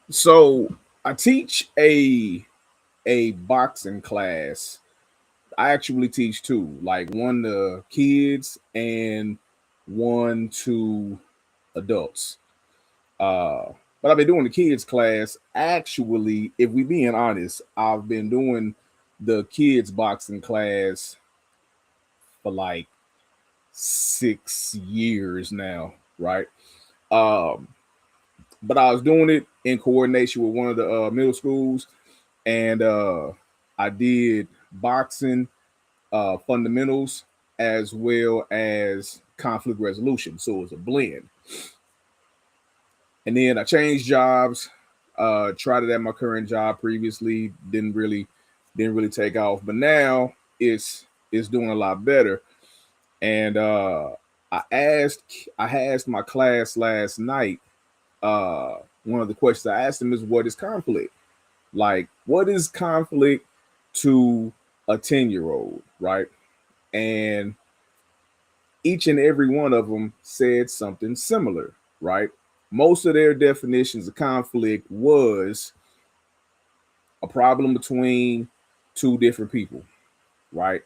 So I teach a boxing class. I actually teach two, like one to kids and one to adults. Uh, but I've been doing the kids class. Actually, if we being honest, I've been doing the kids boxing class for like 6 years now, right? Um, but I was doing it in coordination with one of the middle schools, and I did boxing fundamentals as well as conflict resolution. So it was a blend. And then I changed jobs. Tried it at my current job previously. Didn't really take off. But now it's doing a lot better. And I asked I asked my class last night. One of the questions I asked them is, what is conflict? Like, what is conflict to a 10-year old, right? And each and every one of them said something similar, right? Most of their definitions of conflict was a problem between two different people, right?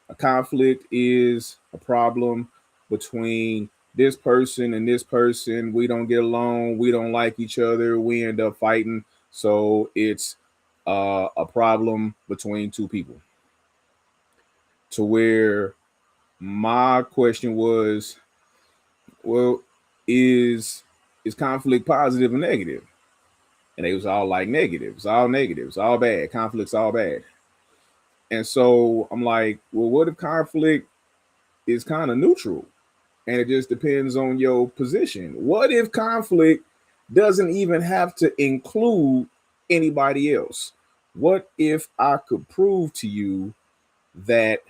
A conflict is a problem between this person and this person. We don't get along. We don't like each other. We end up fighting. So it's a problem between two people. To where my question was, well, is is conflict positive or negative? And they was all like negatives, all negatives, all bad. Conflict's all bad. And so I'm like, well, what if conflict is kind of neutral and it just depends on your position? What if conflict doesn't even have to include anybody else? What if I could prove to you that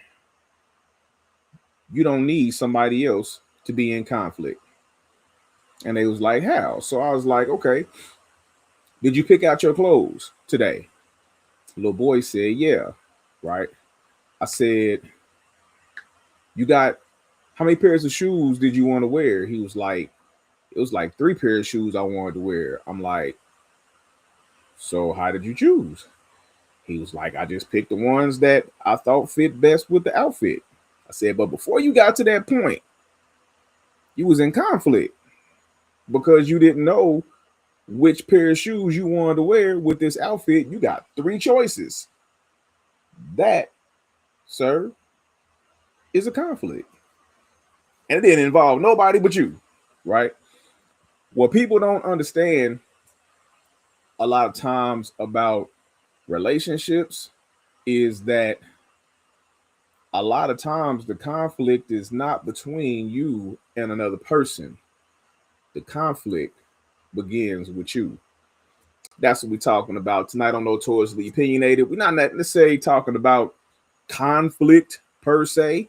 you don't need somebody else to be in conflict? And they was like, how? So I was like, okay, did you pick out your clothes today? Little boy said, yeah. Right. I said, you got, how many pairs of shoes did you want to wear? He was like, it was like three pairs of shoes I wanted to wear. I'm like, so how did you choose? He was like, I just picked the ones that I thought fit best with the outfit. I said, but before you got to that point, you was in conflict because you didn't know which pair of shoes you wanted to wear with this outfit. You got three choices. That, sir, is a conflict. And it didn't involve nobody but you, right? What people don't understand a lot of times about relationships is that a lot of times the conflict is not between you and another person. The conflict begins with you. That's what we're talking about tonight on Notoriously Opinionated. We're not necessarily talking about conflict per se.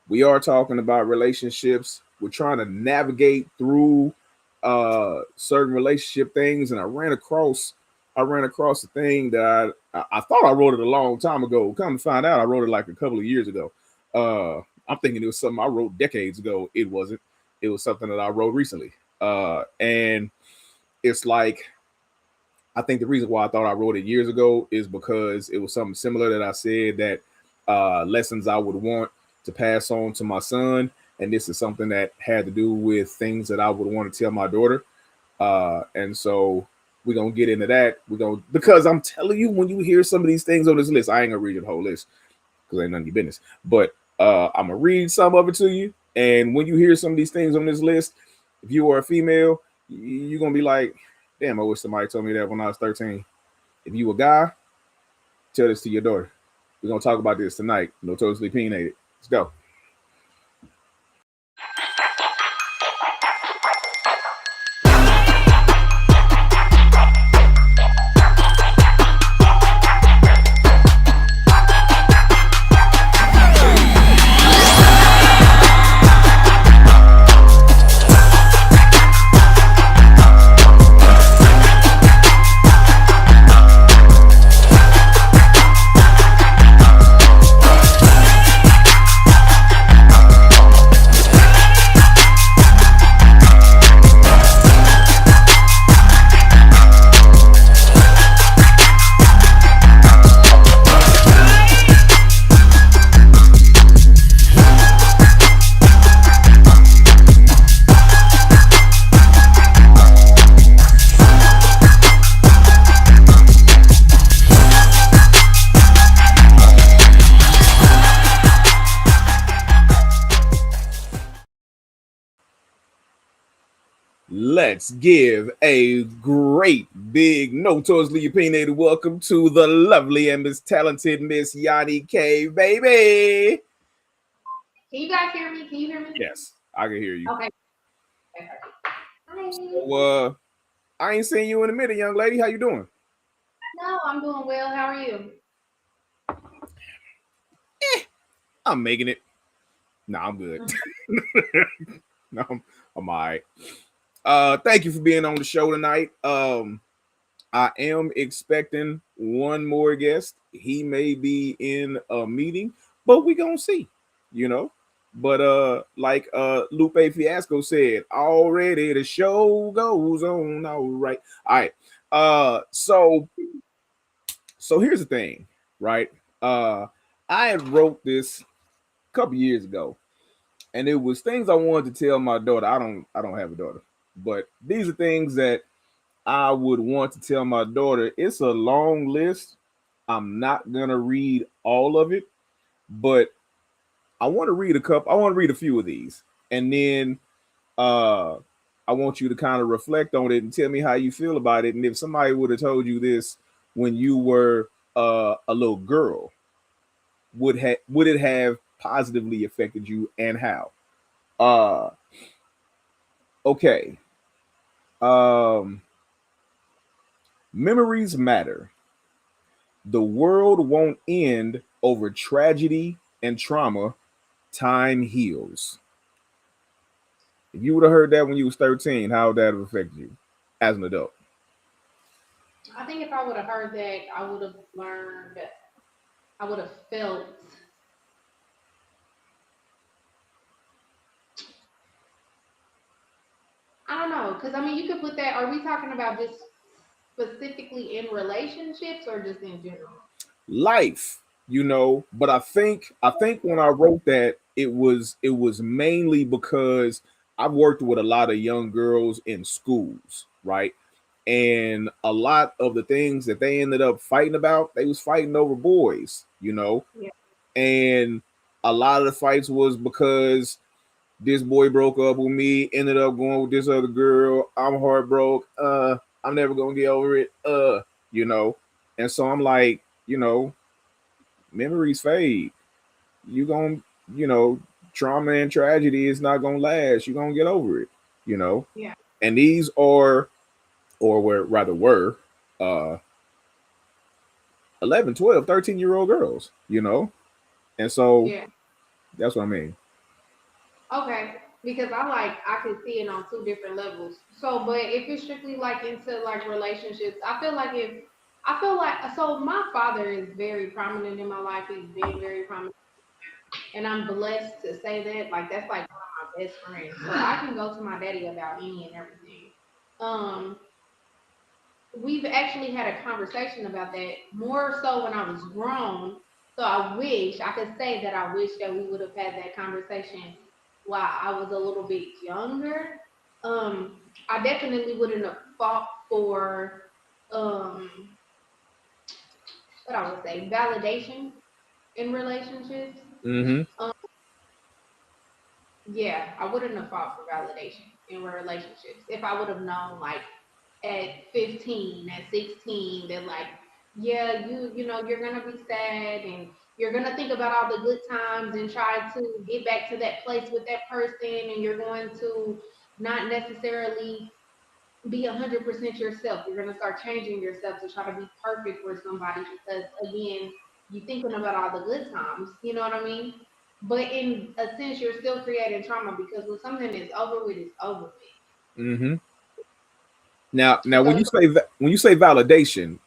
We are talking about relationships. We're trying to navigate through certain relationship things. And I ran across a thing that I thought I wrote it a long time ago. Come to find out, I wrote it like a couple of years ago. I'm thinking it was something I wrote decades ago. It wasn't. It was something that I wrote recently. And it's like, I think the reason why I thought I wrote it years ago is because it was something similar that I said, that lessons I would want to pass on to my son. And this is something that had to do with things that I would want to tell my daughter. And so we're going to get into that. Because I'm telling you, when you hear some of these things on this list, I ain't going to read the whole list because ain't none of your business. But I'm going to read some of it to you. And when you hear some of these things on this list, if you are a female, you're going to be like, damn, I wish somebody told me that when I was 13. If you a guy, tell this to your daughter. We're going to talk about this tonight. Notoriously Opinionated. Let's go. let's give a great big notoriously opinionated welcome to the lovely and Miss talented Miss Yanni K, baby. Can you guys hear me? Can you hear me? Yes, I can hear you. Okay. Hi. So, I ain't seen you in a minute, young lady. How you doing? No, I'm doing well. How are you? I'm making it. No, I'm good. No, I'm all right. Thank you for being on the show tonight. I am expecting one more guest. He may be in a meeting, but we gonna see, you know. But like Lupe Fiasco said, already the show goes on. All right. All right. So here's the thing, right? Uh I had wrote this a couple years ago, and it was things I wanted to tell my daughter. I don't have a daughter, but these are things that I would want to tell my daughter. It's a long list. I'm not gonna read all of it, but I want to read a couple. I want to read a few of these, and then uh, I want you to kind of reflect on it and tell me how you feel about it. And if somebody would have told you this when you were a little girl, would it have positively affected you, and how? Uh, okay. Um, Memories matter. The world won't end over tragedy and trauma. Time heals. If you would have heard that when you was 13, how would that have affected you as an adult? I think if I would have heard that, I would have felt, I don't know, because I mean, you could put that, are we talking about just specifically in relationships or just in general? Life, but I think when I wrote that, it was mainly because I've worked with a lot of young girls in schools, right? And a lot of the things that they ended up fighting about, they was fighting over boys. Yeah. And a lot of the fights was because this boy broke up with me, ended up going with this other girl. I'm heartbroken. I'm never gonna get over it. You know. And so I'm like, memories fade. You gonna, you know, trauma and tragedy is not gonna last. You're gonna get over it, you know. Yeah. And these are, or were rather were, uh 11, 12, 13-year-old girls. And so Yeah. that's what I mean. Okay. Because I could see it on two different levels. So, but if it's strictly like into like relationships, I feel like, so my father is very prominent in my life. He's been very prominent, and I'm blessed to say that. Like that's like one of my best friends. So I can go to my daddy about any and everything. Um, we've actually had a conversation about that more so when I was grown. So I wish I could say that I wish that we would have had that conversation while I was a little bit younger. I definitely wouldn't have fought for um what I would say validation in relationships. Mm-hmm. Um, yeah, I wouldn't have fought for validation in relationships if I would have known like at 15, at 16, that like, yeah, you're gonna be sad and you're gonna think about all the good times and try to get back to that place with that person, and you're going to not necessarily be 100% yourself. You're gonna start changing yourself to try to be perfect for somebody because again, you're thinking about all the good times. You know what I mean? But in a sense, you're still creating trauma because when something is over with, it's over Mm-hmm. Now, with. when you say validation,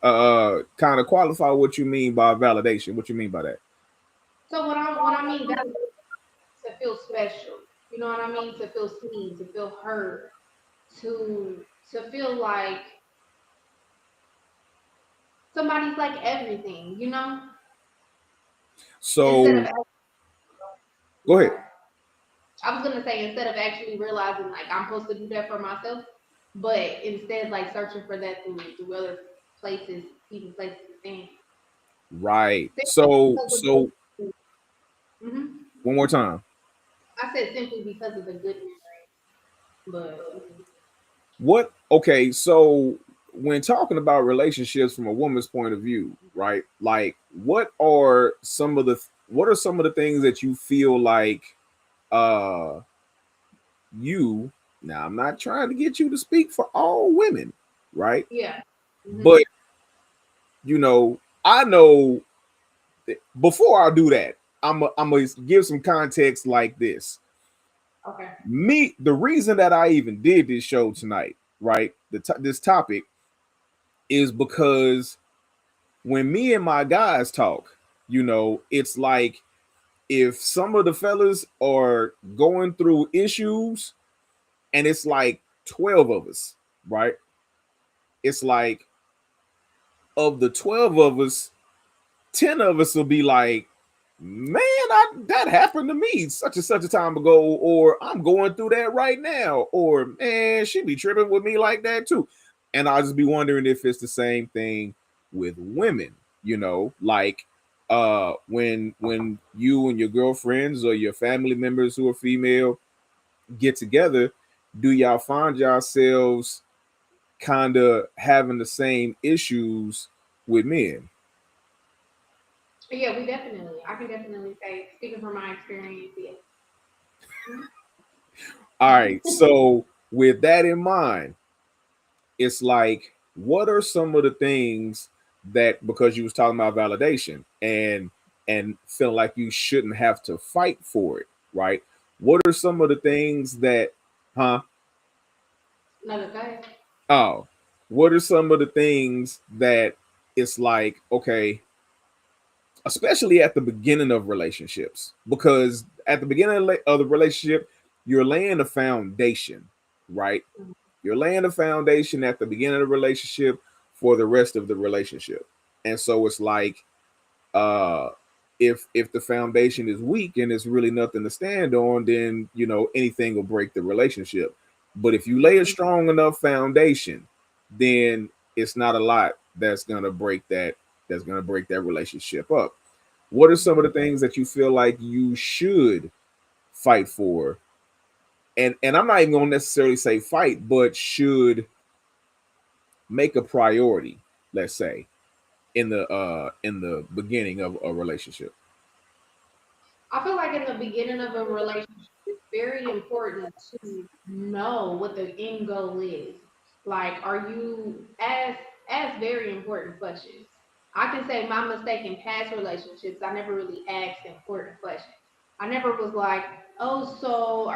kind of qualify what you mean by validation. What you mean by that? So what I mean that to feel special. You know what I mean? To feel seen, to feel heard, to to feel like somebody's like everything, you know? Instead So of go ahead. sorry. I was gonna say instead of actually realizing like I'm supposed to do that for myself, but instead like searching for that through other places, people, places, and things. Right. Simply So because of so the hmm one more time. I said simply because of the good memory, but What? Okay, so when talking about relationships from a woman's point of view, right? Like, what are some of the things that you feel like uh you now I'm not trying to get you to speak for all women, right? Yeah. But Hmm. I know before I do that, I'm gonna give some context like this. Okay. The reason that I even did this show tonight, right? This topic is because when me and my guys talk, it's like if some of the fellas are going through issues and it's like 12 of us, right? It's like of the 12 of us, 10 of us will be like, man, that happened to me such and such a time ago, or I'm going through that right now, or man, she be tripping with me like that too. And I'll just be wondering if it's the same thing with women, like when you and your girlfriends or your family members who are female get together, do y'all find yourselves kind of having the same issues with men? Yeah, we definitely. I can definitely say, speaking from my experience, yes. All right, so with that in mind, it's like, what are some of the things that, because you was talking about validation and feeling like you shouldn't have to fight for it, right? What are some of the things that, huh? Another guy. Oh, what are some of the things that it's like, okay, especially at the beginning of relationships, because at the beginning of the relationship, you're laying a foundation, right? You're laying a foundation at the beginning of the relationship for the rest of the relationship. And so it's like, uh if the foundation is weak and it's really nothing to stand on, then anything will break the relationship. But if you lay a strong enough foundation, then it's not a lot that's gonna break that relationship up. What are some of the things that you feel like you should fight for? And I'm not even gonna necessarily say fight, but should make a priority, let's say, in the beginning of a relationship. I feel like in the beginning of a relationship, it's very important to know what the end goal is. Like, are you ask very important questions. I can say my mistake in past relationships, I never really asked important questions. I never was like, oh, so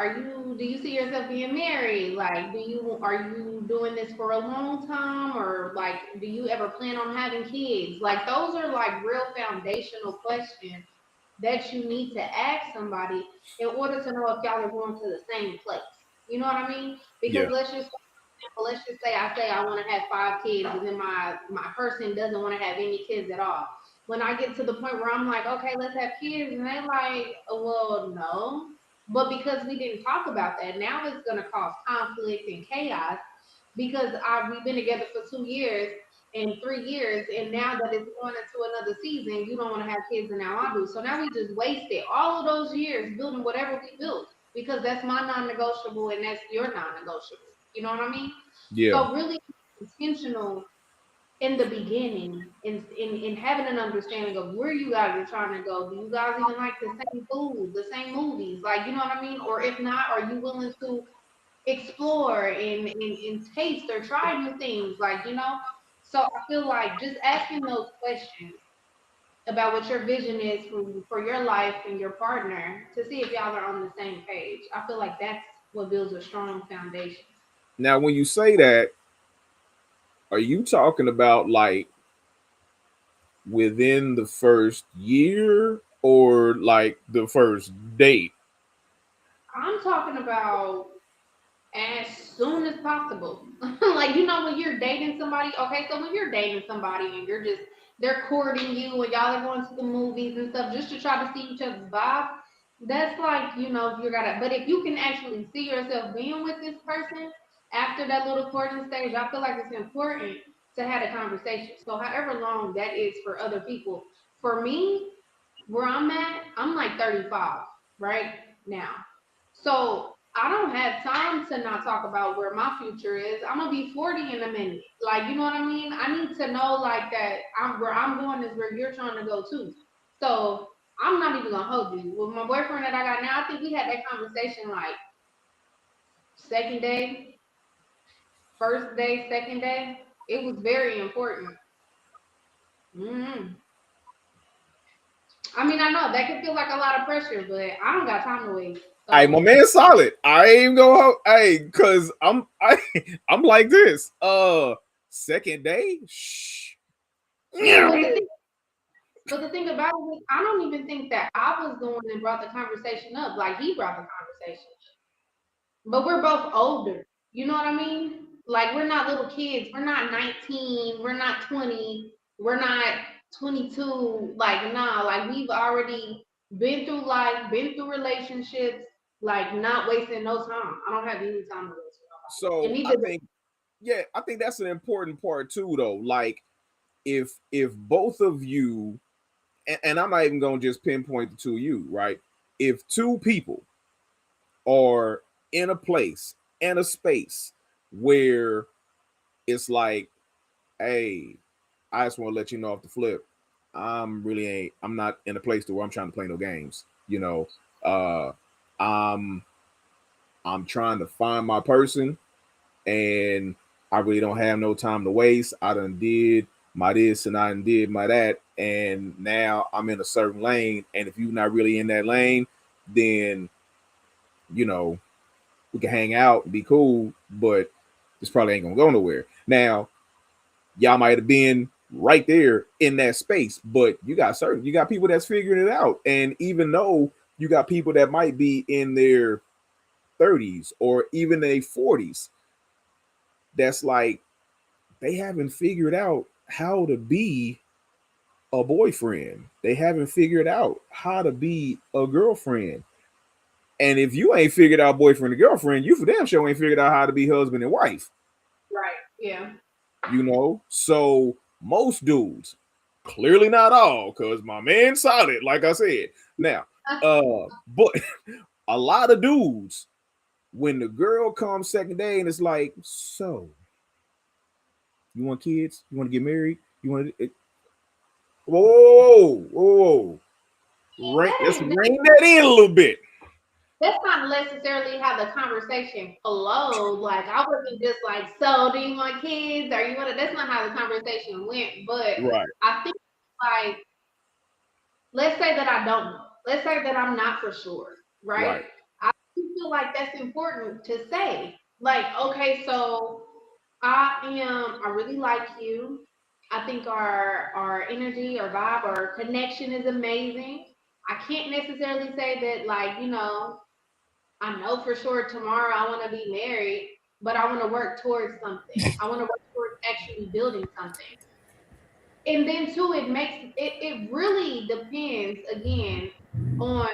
do you see yourself being married? Like, are you doing this for a long time? Or like, do you ever plan on having kids? Like, those are like real foundational questions that you need to ask somebody in order to know if y'all are going to the same place. You know what I mean? Because Yeah, let's just say I want to have 5 kids, and then my person doesn't want to have any kids at all. When I get to the point where I'm like, okay, let's have kids, and they're like, well, no. But because we didn't talk about that, now it's gonna cause conflict and chaos because we've been together for 2 years and 3 years, and now that it's going into another season, you don't want to have kids, and now I do. So now we just wasted all of those years building whatever we built because that's my non-negotiable and that's your non-negotiable. You know what I mean? yeah, So really intentional in the beginning in having an understanding of where you guys are trying to go. Do you guys even like the same food, the same movies? Like, you know what I mean? Or if not, are you willing to explore and taste or try new things, like, so I feel like just asking those questions about what your vision is for your life and your partner to see if y'all are on the same page. I feel like that's what builds a strong foundation. now when you say that, are you talking about like within the first year or like the first date? I'm talking about as soon as possible. Like, when you're dating somebody, okay, so when you're dating somebody and they're courting you and y'all are going to the movies and stuff just to try to see each other's vibe, that's like, but if you can actually see yourself being with this person after that little courting stage, I feel like it's important to have a conversation. So, however long that is for other people, for me, where I'm at, I'm like 35 right now. So I don't have time to not talk about where my future is. I'm gonna be 40 in a minute. Like, you know what I mean? I need to know like that I'm where I'm going is where you're trying to go too. So I'm not even gonna hold you. With my boyfriend that I got now, I think we had that conversation like second day, first day, second day. It was very important. hmm I mean, I know that could feel like a lot of pressure, but I don't got time to waste. Hey, my So man, solid. I ain't gonna. Hey, cause I'm like this. Second day. Shh. yeah, but the thing about it is, I don't even think that I was the one that brought the conversation up. Like he brought the conversation, but we're both older. You know what I mean? Like we're not little kids. We're not 19. We're not 20. We're not 22. Like nah. Like we've already been through life, been through relationships. Like not wasting no time. I don't have any time to waste with nobody. And So I neither. think, yeah, I think that's an important part too, though. Like if both of you, and I'm not even gonna just pinpoint the two of you, right? If two people are in a place and a space where it's like, hey, I just want to let you know off the flip, I'm not in a place to where I'm trying to play no games. Uh I'm trying to find my person, and I really don't have no time to waste. I done did my this and I done did my that, and now I'm in a certain lane. And if you're not really in that lane, then you know we can hang out and be cool, but this probably ain't gonna go nowhere. Now, y'all might have been right there in that space, but you got people that's figuring it out. And even though you got people that might be in their 30s or even their 40s, that's like they haven't figured out how to be a boyfriend. They haven't figured out how to be a girlfriend. And if you ain't figured out boyfriend and girlfriend, you for damn sure ain't figured out how to be husband and wife. Right. Yeah. So most dudes, clearly not all, because my man solid, like I said. Now, but a lot of dudes, when the girl comes second day and it's like, so you want kids? You want to get married? You want to whoa. Let's That rein that in a little bit. that's not necessarily how the conversation flowed. Like I wasn't just like, so do you want kids? Or you want to? That's not how the conversation went. But Right, I think like, let's say that I don't know. Let's say that I'm not for sure, right? right. I feel like that's important to say. Like, okay, so I really like you. I think our energy, our vibe, our connection is amazing. I can't necessarily say that like, I know for sure tomorrow I want to be married, but I want to work towards something. I want to work towards actually building something. And then too, it really depends again on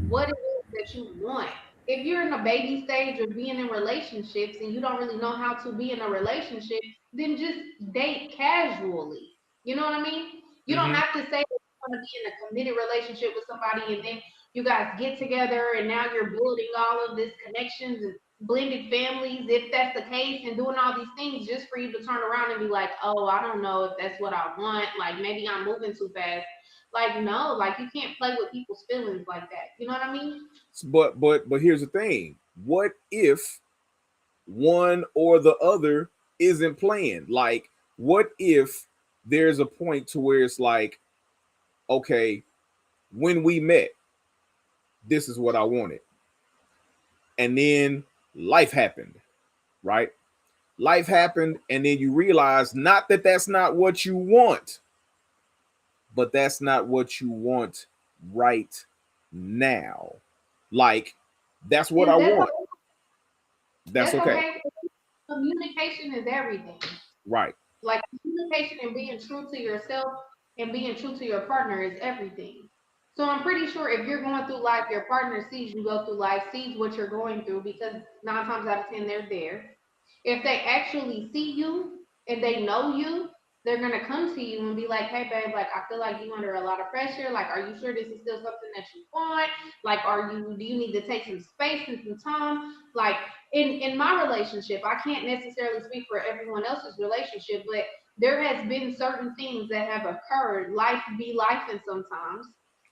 what it is that you want. If you're in a baby stage of being in relationships and you don't really know how to be in a relationship, then just date casually. You know what I mean? You don't Mm-hmm. have to say that you want to be in a committed relationship with somebody and then you guys get together and now you're building all of this connections and blended families, if that's the case, and doing all these things just for you to turn around and be like, oh, I don't know if that's what I want. Like maybe I'm moving too fast. Like no, like you can't play with people's feelings like that. You know what I mean? But here's the thing. What if one or the other isn't playing? Like, what if there's a point to where it's like, okay, when we met, this is what I wanted. And then life happened, right? Life happened, and then you realize not that that's not what you want, but that's not what you want right now. Like, that's what I And want. That's that's okay. okay. Communication is everything. Right. Like communication and being true to yourself and being true to your partner is everything. So I'm pretty sure if you're going through life, your partner sees you go through life, sees what you're going through because 9 times out of 10 they're there. If they actually see you and they know you, they're gonna come to you and be like, "Hey, babe, like I feel like you under a lot of pressure. Like, are you sure this is still something that you want? Like, do you need to take some space and some time? Like, in my relationship, I can't necessarily speak for everyone else's relationship, but there has been certain things that have occurred. Life be life, and sometimes,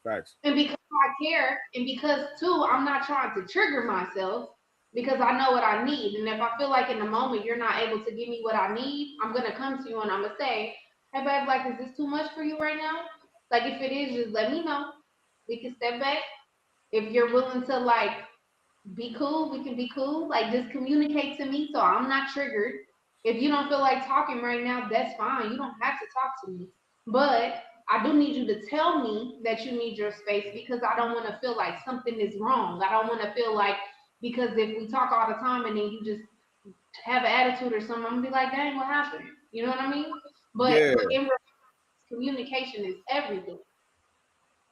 Facts. and because I care, and because too, I'm not trying to trigger myself because I know what I need. And if I feel like in the moment you're not able to give me what I need, I'm gonna come to you and I'm gonna say, "Hey, babe, like, is this too much for you right now? Like, if it is, just let me know. We can step back. If you're willing to like be cool, we can be cool. Like, just communicate to me so I'm not triggered. If you don't feel like talking right now, that's fine. You don't have to talk to me. But I do need you to tell me that you need your space because I don't want to feel like something is wrong. I don't want to feel like because if we talk all the time and then you just have an attitude or something, I'm gonna be like, dang, what happened? You know what I mean? But Yeah. communication is everything.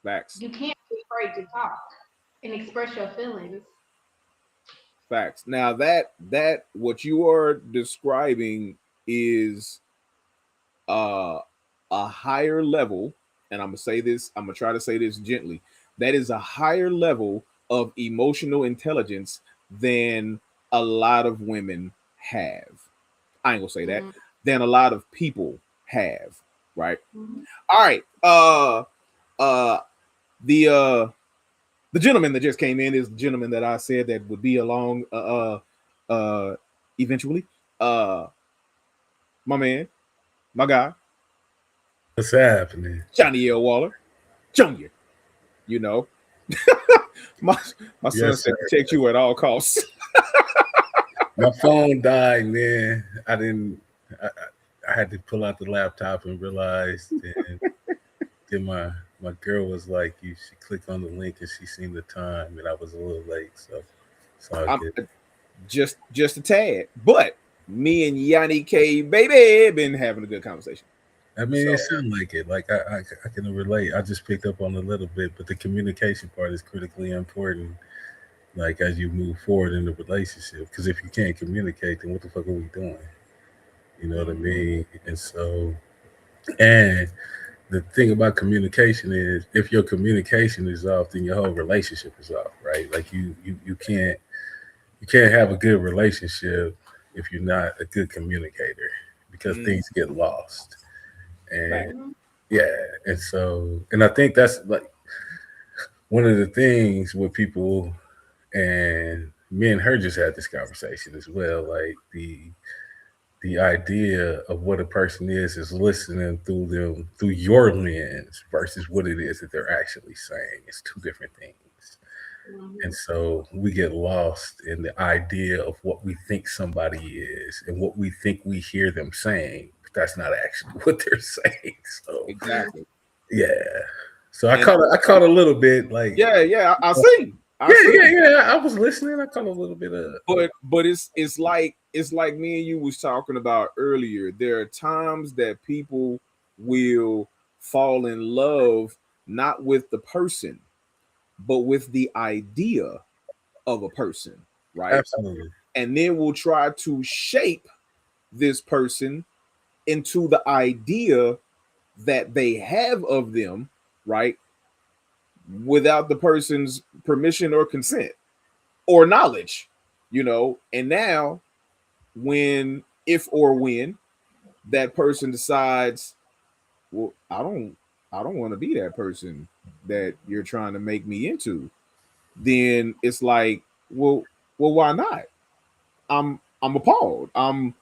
Facts. You can't be afraid to talk and express your feelings. Facts. Now that what you are describing is uh a higher level, and I'm gonna say this, I'm gonna try to say this gently. That is a higher level of emotional intelligence than a lot of women have. I ain't gonna say that. Mm-hmm. Than a lot of people have, right? Mm-hmm. All right. Uh the the gentleman that just came in is the gentleman that I said that would be along eventually. Uh my man, my guy, What's happening? Johnny L. Waller, Jr. You know. my my son Yes, said sir. to protect you at all costs. My phone died, man. I didn't. I had to pull out the laptop and realized, and then my girl was like, "You should click on the link," and she seen the time, and I was a little late, so it's all I'm good. just a tad. But me and Yanni K baby been having a good conversation. I mean, it So sounded like it. Like I can relate. I just picked up on a little bit, but the communication part is critically important. Like as you move forward in the relationship, because if you can't communicate, then what the fuck are we doing? You know what I Mm-hmm. mean? And so, and the thing about communication is, if your communication is off, then your whole relationship is off, right? Like you can't have a good relationship if you're not a good communicator, because mm, things get lost. And fact. Mm-hmm. yeah, and so, and I think that's like one of the things with people, and me and her just had this conversation as well. Like the idea of what a person is listening through them through your lens versus what it is that they're actually saying. It's two different things. And Mm-hmm. so we get lost in the idea of what we think somebody is and what we think we hear them saying, but that's not actually what they're saying. So Exactly. yeah. So And I caught a little bit like yeah, yeah, I see. I yeah, yeah, see. yeah. I was listening. I caught a little bit of But it's like me and you was talking about earlier. There are times that people will fall in love not with the person, but with the idea of a person, right? absolutely. And then will try to shape this person into the idea that they have of them, right? Without the person's permission or consent or knowledge, And now, when, if or when that person decides, well, I don't want to be that person that you're trying to make me into, then it's like, well, why not? I'm appalled. I'm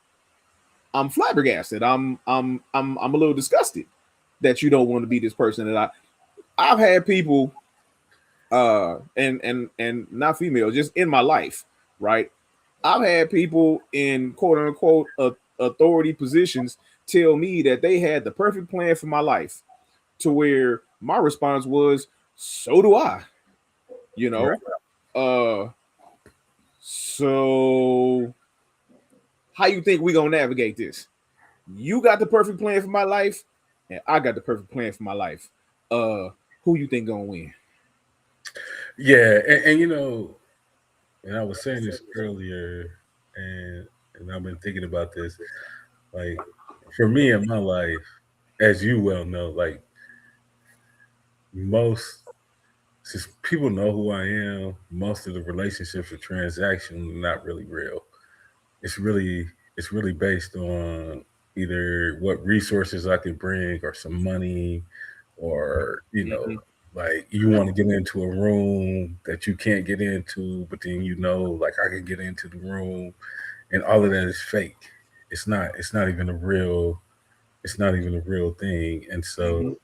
flabbergasted. I'm a little disgusted that you don't want to be this person that I've had people and not female, just in my life, right? I've had people in quote unquote authority positions tell me that they had the perfect plan for my life, to where my response was, so do I, you Right. know? Uh so how you think we gonna navigate this? You got the perfect plan for my life, and I got the perfect plan for my life. Uh who you think gonna win? Yeah, and and I was saying this earlier, and I've been thinking about this. Like for me in my life, as you well know, like most, since people know who I am, most of the relationships are transactional, not really real. It's really it's really based on either what resources I can bring or some money, or Mhm. like you want to get into a room that you can't get into, but then like I can get into the room, and all of that is fake. It's not even a real thing. And Mhm. so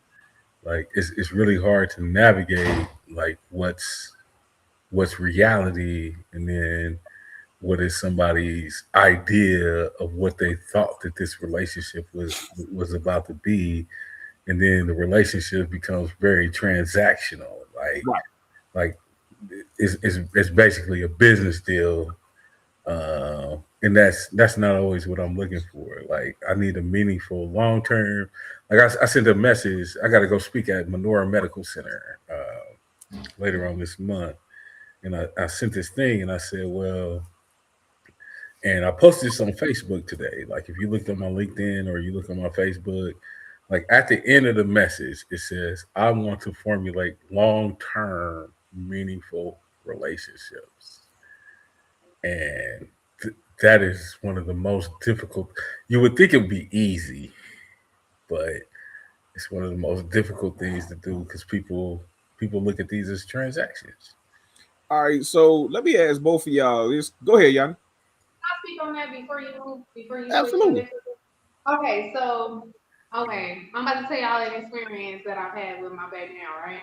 like it's really hard to navigate like what's reality, and then what is somebody's idea of what they thought that this relationship was about to be, and then the relationship becomes very transactional, Right. like it's basically a business deal, and that's not always what I'm looking for. Like I need a meaningful long term. Like I sent a message. I got to go speak at Menorah Medical Center later on this month, and I sent this thing, and I said, well, and I posted this on Facebook today. Like if you looked on my LinkedIn or you look on my Facebook, like at the end of the message, it says, I want to formulate long term, meaningful relationships. And that is one of the most difficult. You would think it would be easy, but it's one of the most difficult things to do because people look at these as transactions. All right. So let me ask both of y'all. This. Go ahead, Jan. I speak on that before you switch to Absolutely. this? Okay, so I'm about to tell y'all an experience that I've had with my baby now, right?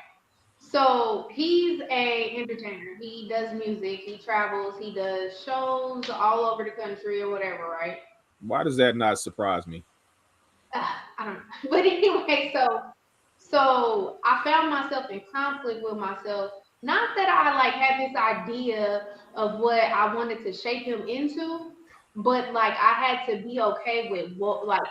So he's a entertainer. He does music. He travels. He does shows all over the country or whatever, right? Why does that not surprise me? I don't know. But anyway, so I found myself in conflict with myself. Not that I like had this idea of what I wanted to shape him into, but like I had to be okay with what like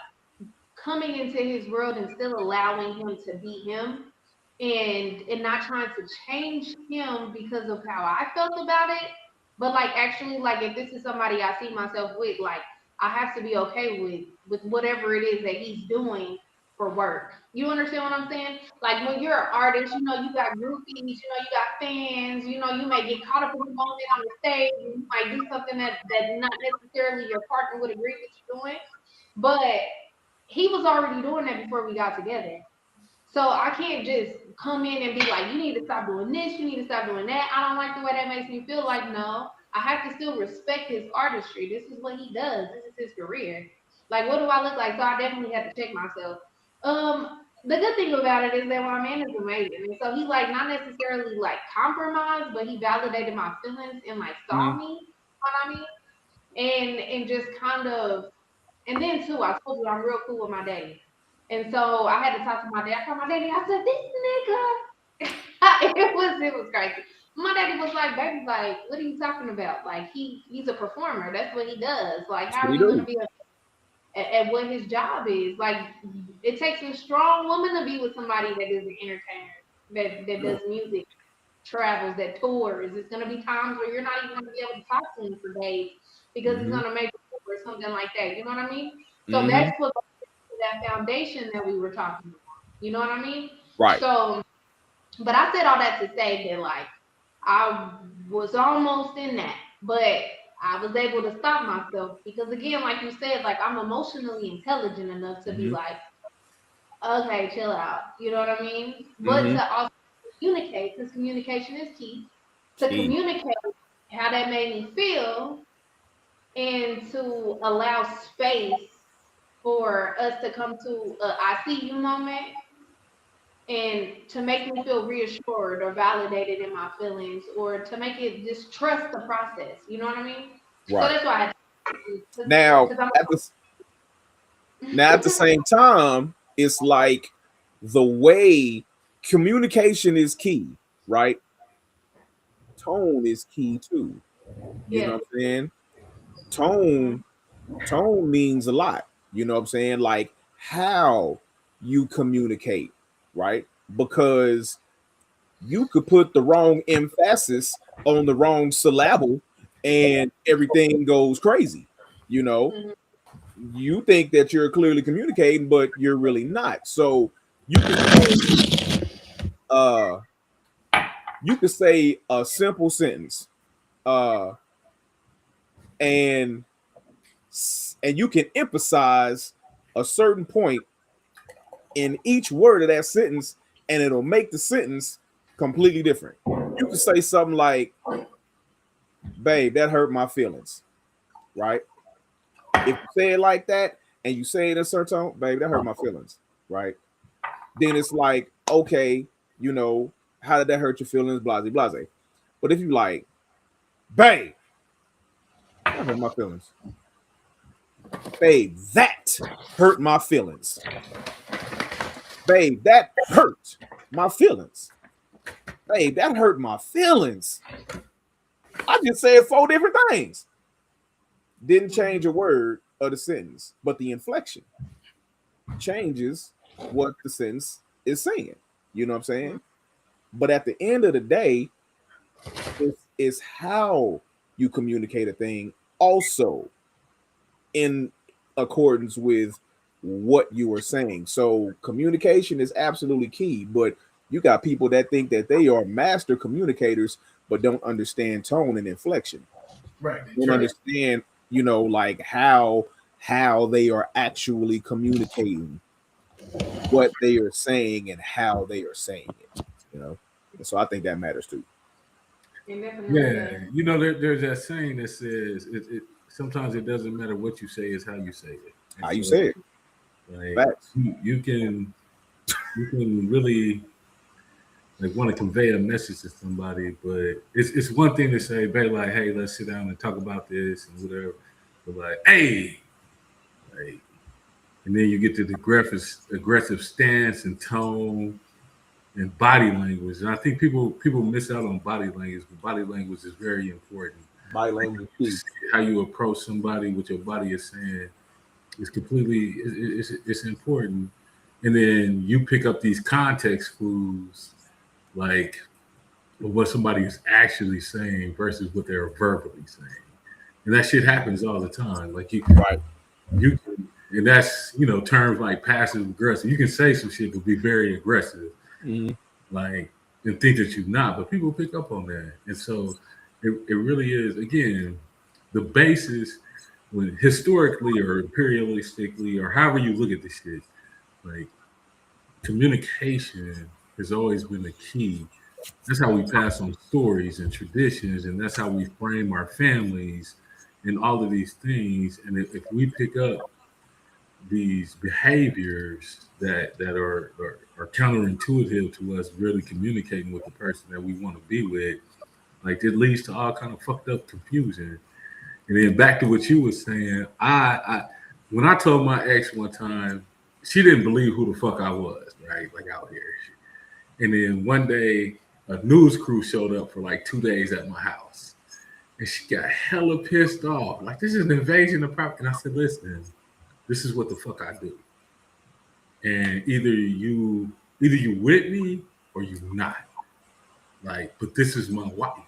coming into his world and still allowing him to be him, and not trying to change him because of how I felt about it, but like actually like if this is somebody I see myself with, like I have to be okay with whatever it is that he's doing for work. You understand what I'm saying? Like when you're an artist, you got groupies, you got fans, you may get caught up in the moment on the stage, and you might do something that not necessarily your partner would agree with you doing. But he was already doing that before we got together. So I can't just come in and be like, you need to stop doing this, you need to stop doing that. I don't like the way that makes me feel. Like, no, I have to still respect his artistry. This is what he does. This is his career. Like, what do I look like? So I definitely have to check myself. The good thing about it is that my man is amazing. And so he like not necessarily like compromised, but he validated my feelings and like saw Mhm. me, you know what I mean? And just kind of, and then too, I told you I'm real cool with my daddy. And so I had to talk to my dad. I called my daddy. I said, "This nigga," it was crazy. My daddy was like, "Baby, like, what are you talking about? Like, he's a performer. That's what he does. Like, That's how what are he you gonna do. be at what his job is? Like, it takes a strong woman to be with somebody that is an entertainer, that does music, travels, that tours. It's gonna be times where you're not even gonna be able to talk to him for days because he's Mhm. gonna make a or something like that. You know what I mean? So Mhm. that's what that foundation that we were talking about. You know what I mean? Right. So, but I said all that to say that like I was almost in that, but I was able to stop myself because again, like you said, like I'm emotionally intelligent enough to be Mhm. like, okay, chill out. You know what I mean? But Mhm. to also communicate, because communication is key, to Key. communicate how that made me feel and to allow space for us to come to a I see you moment and to make me feel reassured or validated in my feelings or to make it just trust the process. You know what I mean? So Right. that's why Now because I'm at the now at the same time, it's like the way communication is key, right? Tone is key too. You know yeah. what I'm saying? Mhm. Tone means a lot. You know what I'm saying? Like how you communicate, right? Because you could put the wrong emphasis on the wrong syllable and everything goes crazy, you know? Mhm. you think that you're clearly communicating, but you're really not. So you can uh you could say a simple sentence, uh, and you can emphasize a certain point in each word of that sentence, and it'll make the sentence completely different. You can say something like, "Babe, that hurt my feelings," right? If you say it like that, and you say it in a certain tone, "Babe, that hurt my feelings," right? Then it's like, okay, you know, how did that hurt your feelings? Blase, blase. But if you like, "Babe, that hurt my feelings," "Babe, that hurt my feelings," "Babe, that hurt my feelings," "Babe, that hurt my feelings." I just said 4 different things. Didn't change a word of the sentence, but the inflection changes what the sentence is saying. You know what I'm saying? But at the end of the day, it's how you communicate a thing also in accordance with what you were saying. So communication is absolutely key, but you got people that think that they are master communicators but don't understand tone and inflection. Right. Don't understand, you know, like how they are actually communicating what they are saying and how they are saying it, you know. And so I think that matters too. Yeah, you know, there's that saying that says sometimes it doesn't matter what you say, it's how you say it. How you say it. Like Facts. you can really like want to convey a message to somebody, but it's one thing to say, babe, like, hey, let's sit down and talk about this and whatever. But like, hey, like, and then you get to the aggressive stance and tone and body language. And I think people miss out on body language, but body language is very important. Body language key. How you approach somebody, what your body is saying, is completely it's important. And then you pick up these context clues, like what somebody is actually saying versus what they're verbally saying. And that shit happens all the time. Like you can, and that's, you know, terms like passive aggressive. You can say some shit but be very aggressive. Mm-hmm. Like, and think that you're not, but people pick up on that. And so it really is, again, the basis when historically or imperialistically or however you look at this shit, like communication has always been the key. That's how we pass on stories and traditions, and that's how we frame our families and all of these things. And if we pick up these behaviors that are counterintuitive to us really communicating with the person that we want to be with, like it leads to all kind of fucked up confusion. And then back to what you were saying, I when I told my ex one time, she didn't believe who the fuck I was, right? Like out here. And then one day, a news crew showed up for like 2 days at my house. And she got hella pissed off. Like, this is an invasion of property. And I said, listen, this is what the fuck I do. And either you with me or you not. Like, but this is my wife,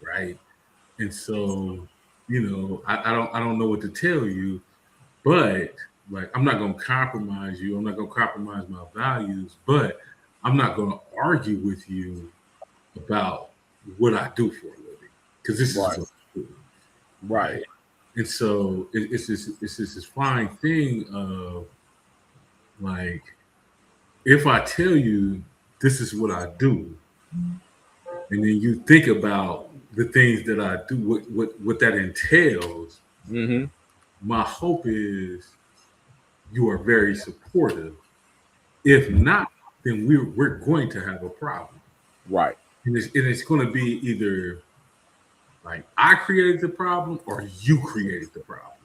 right? And so, you know, I don't know what to tell you, but like I'm not gonna compromise you. I'm not gonna compromise my values, but I'm not gonna argue with you about what I do for a living. Because this is what I do. Right. And so it's this fine thing of like, if I tell you this is what I do, and then you think about the things that I do, what that entails, mm-hmm. My hope is you are very supportive. If not, then we're going to have a problem. Right. And it's going to be either like I created the problem or you created the problem.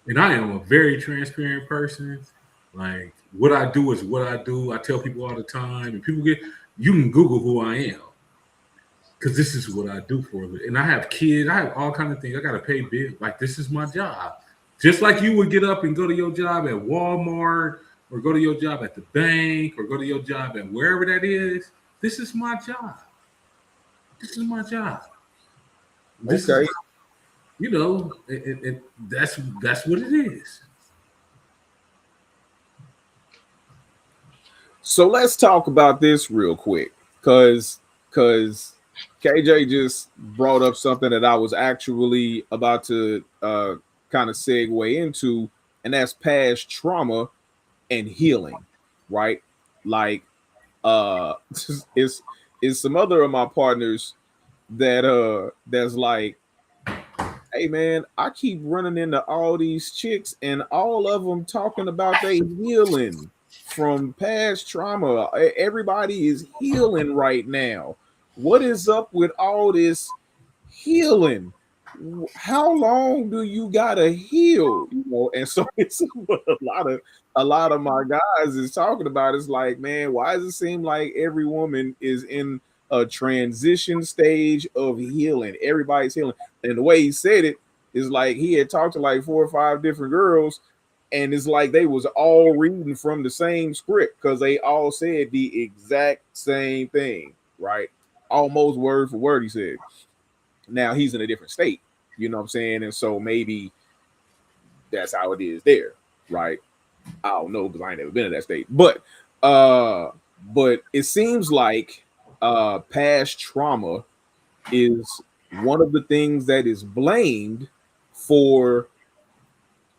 And I am a very transparent person. Like what I do is what I do. I tell people all the time, and you can Google who I am. Because this is what I do for a living. And I have kids, I have all kinds of things. I got to pay bills. Like this is my job. Just like you would get up and go to your job at Walmart or go to your job at the bank or go to your job at wherever that is. This is my job. This is my job. This okay. Is, you know, that's what it is. So let's talk about this real quick, because KJ just brought up something that I was actually about to kind of segue into, and that's past trauma and healing, right? Like is some other of my partners that's like, hey man, I keep running into all these chicks and all of them talking about they healing from past trauma. Everybody is healing right now. What is up with all this healing? How long do you gotta heal? You know, and so it's what a lot of my guys is talking about. It's like, man, why does it seem like every woman is in a transition stage of healing? Everybody's healing. And the way he said it is like he had talked to like 4 or 5 different girls, and it's like they was all reading from the same script because they all said the exact same thing, right? Almost word for word, he said. Now he's in a different state, you know what I'm saying? And so maybe that's how it is there, right? I don't know because I ain't never been in that state. Uh but it seems like past trauma is one of the things that is blamed for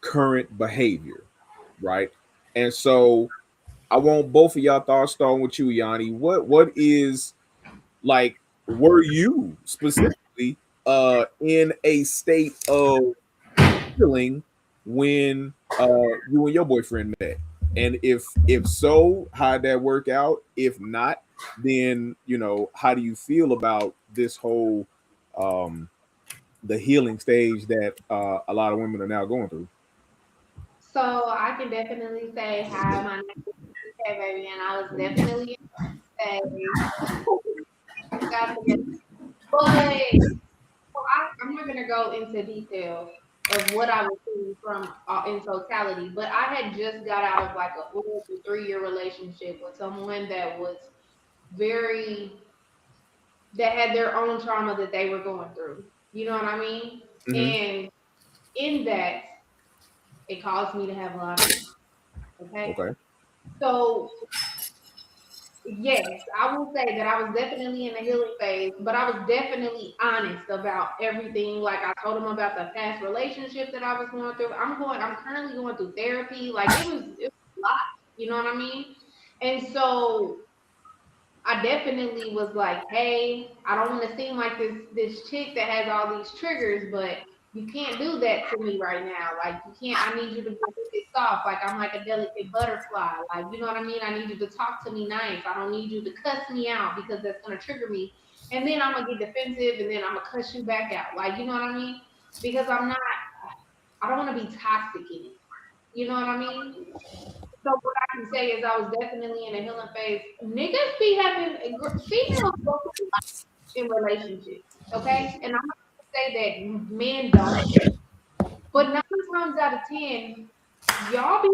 current behavior, right? And so I want both of y'all thoughts starting with you, Yanni. What is like, were you specifically in a state of healing when you and your boyfriend met? And if so, how'd that work out? If not, then how do you feel about this whole um the healing stage that a lot of women are now going through? So I can definitely say hi, my name is Hey baby, and I was definitely say got the but I'm not gonna go into detail of what I was doing from in totality, but I had just got out of like a 3-year relationship with someone that was very that had their own trauma that they were going through. You know what I mean? Mm-hmm. And in that, it caused me to have a lot of trauma. Okay, Okay. so yes, I will say that I was definitely in the healing phase, but I was definitely honest about everything. Like I told him about the past relationship that I was going through. I'm currently going through therapy. Like it was a lot, you know what I mean? And so I definitely was like, hey, I don't want to seem like this chick that has all these triggers, but you can't do that to me right now. Like you can't. I need you to be a bit soft. Like I'm like a delicate butterfly. Like you know what I mean. I need you to talk to me nice. I don't need you to cuss me out because that's gonna trigger me. And then I'm gonna get defensive, and then I'm gonna cuss you back out. Like you know what I mean? Because I'm not. I don't want to be toxic anymore. You know what I mean? So what I can say is I was definitely in a healing phase. Niggas be having females go through a lot in relationships, okay? And I'm not gonna say that men don't, but 9 times out of 10, y'all be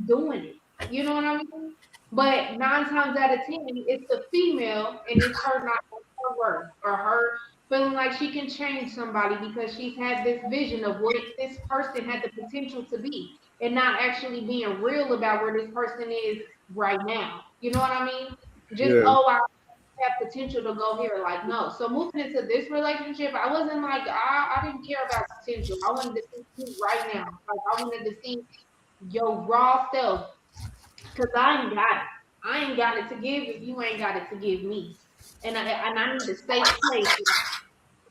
doing it. You know what I mean? But 9 times out of 10, it's the female and it's her not her worth or her feeling like she can change somebody because she's had this vision of what this person had the potential to be and not actually being real about where this person is right now. You know what I mean? Just, Yeah. oh, I have potential to go here. Like, no. So moving into this relationship, I wasn't like, I didn't care about potential. I wanted to see you right now. Like, I wanted to see your raw self because I ain't got it. I ain't got it to give if you ain't got it to give me. And I need a safe place.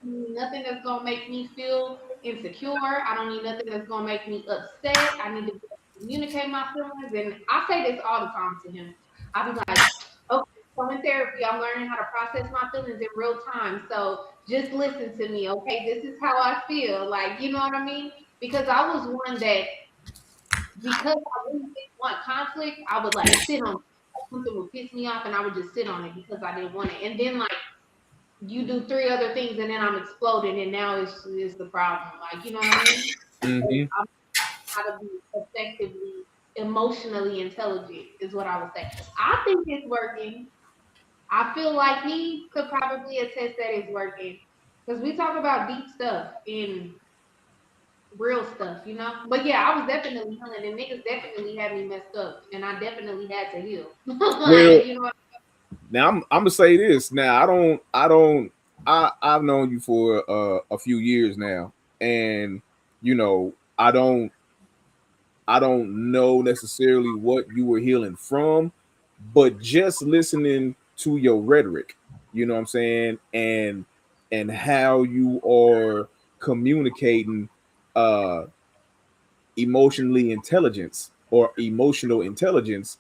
I need nothing that's gonna make me feel insecure. I don't need nothing that's gonna make me upset. I need to be able to communicate my feelings. And I say this all the time to him. I be like, okay, so in therapy, I'm learning how to process my feelings in real time. So just listen to me, okay? This is how I feel. Like, you know what I mean? Because I was one that because I really didn't want conflict, I would like sit on it. Something would piss me off and I would just sit on it because I didn't want it. And then like you do 3 other things and then I'm exploding and now it's the problem. Like, you know what I mean? So Mm-hmm. I'm how to be effectively emotionally intelligent is what I would say. I think it's working. I feel like he could probably attest that it's working. Because we talk about deep stuff and real stuff, you know. But yeah, I was definitely healing, and niggas definitely had me messed up, and I definitely had to heal. Well, Like, you know. now I'm gonna say this. Now I've known you for a few years now, and you know I don't know necessarily what you were healing from, but just listening to your rhetoric, you know what I'm saying, and how you are communicating uh emotionally intelligence or emotional intelligence.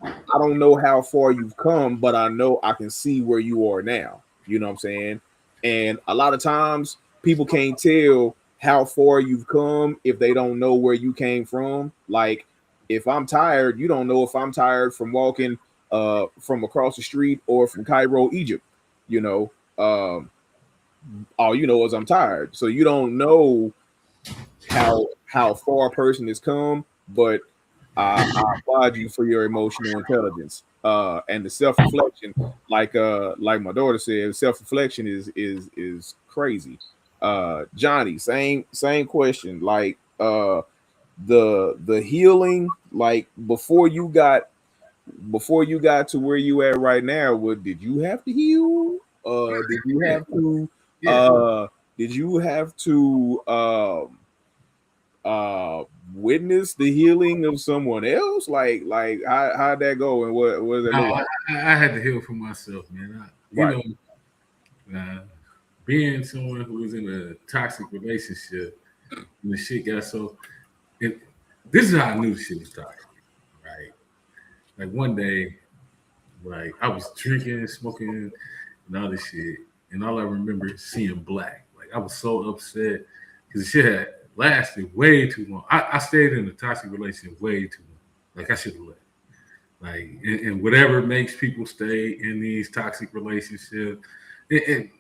I don't know how far you've come, but I know I can see where you are now. You know what I'm saying? And a lot of times people can't tell how far you've come if they don't know where you came from. Like if I'm tired, you don't know if I'm tired from walking from across the street or from Cairo, Egypt. You know, all you know is I'm tired. So you don't know how far a person has come, but I applaud you for your emotional intelligence and the self reflection. Like my daughter said, self reflection is crazy. Johnny, same question. Like the healing, like before you got to where you at right now. What did you have to heal? Did you Yeah, have to? yeah. Uh, did you have to? Uh witness the healing of someone else? Like how'd that go and what does that No, look like? I had to heal for myself, man. Right. Uh, being someone who was in a toxic relationship, and the shit got so. And this is how I knew the shit was toxic, right? Like one day, like I was drinking, smoking, and all this shit, and all I remember is seeing black. Like I was so upset because the shit had lasted way too long. I stayed in a toxic relationship way too long. Like I should have left. Like and whatever makes people stay in these toxic relationships, and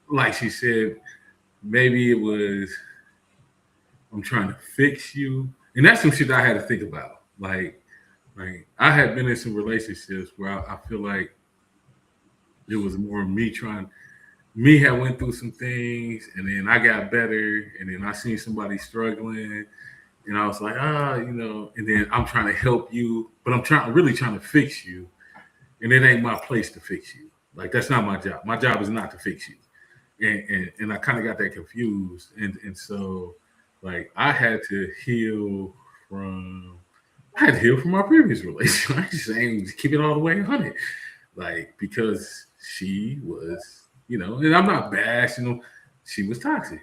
like she said, maybe it was I'm trying to fix you, and that's some shit I had to think about. Like I had been in some relationships where I feel like it was more me trying. Me had went through some things, and then I got better, and then I seen somebody struggling, and I was like, and then I'm trying to help you, but really trying to fix you, and it ain't my place to fix you. Like that's not my job. My job is not to fix you, and I kind of got that confused, and so like I had to heal from my previous relationship. I just saying keep it all the way 100, like because she was, and I'm not bashing them. She was toxic.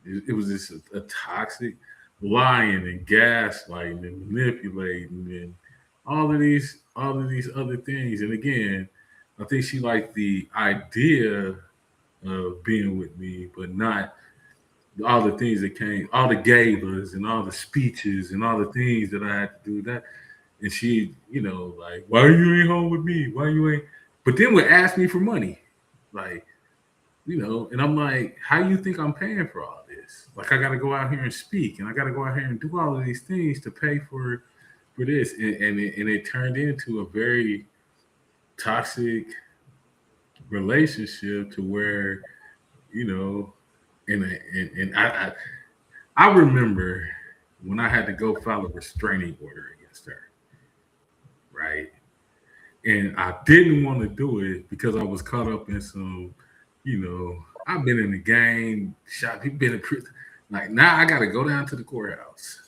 It was just a toxic lying and gaslighting and manipulating and all of these other things. And again, I think she liked the idea of being with me, but not all the things that came, all the galas and all the speeches and all the things that I had to do that. And she, like, why you ain't home with me? Why you ain't? But then would ask me for money, like, and I'm like, how you think I'm paying for all this? Like, I got to go out here and speak, and I got to go out here and do all of these things to pay for this, and it turned into a very toxic relationship to where, you know, and I remember when I had to go file a restraining order against her, right? And I didn't want to do it because I was caught up in some, I've been in the game, shot people, been in prison. Like now I got to go down to the courthouse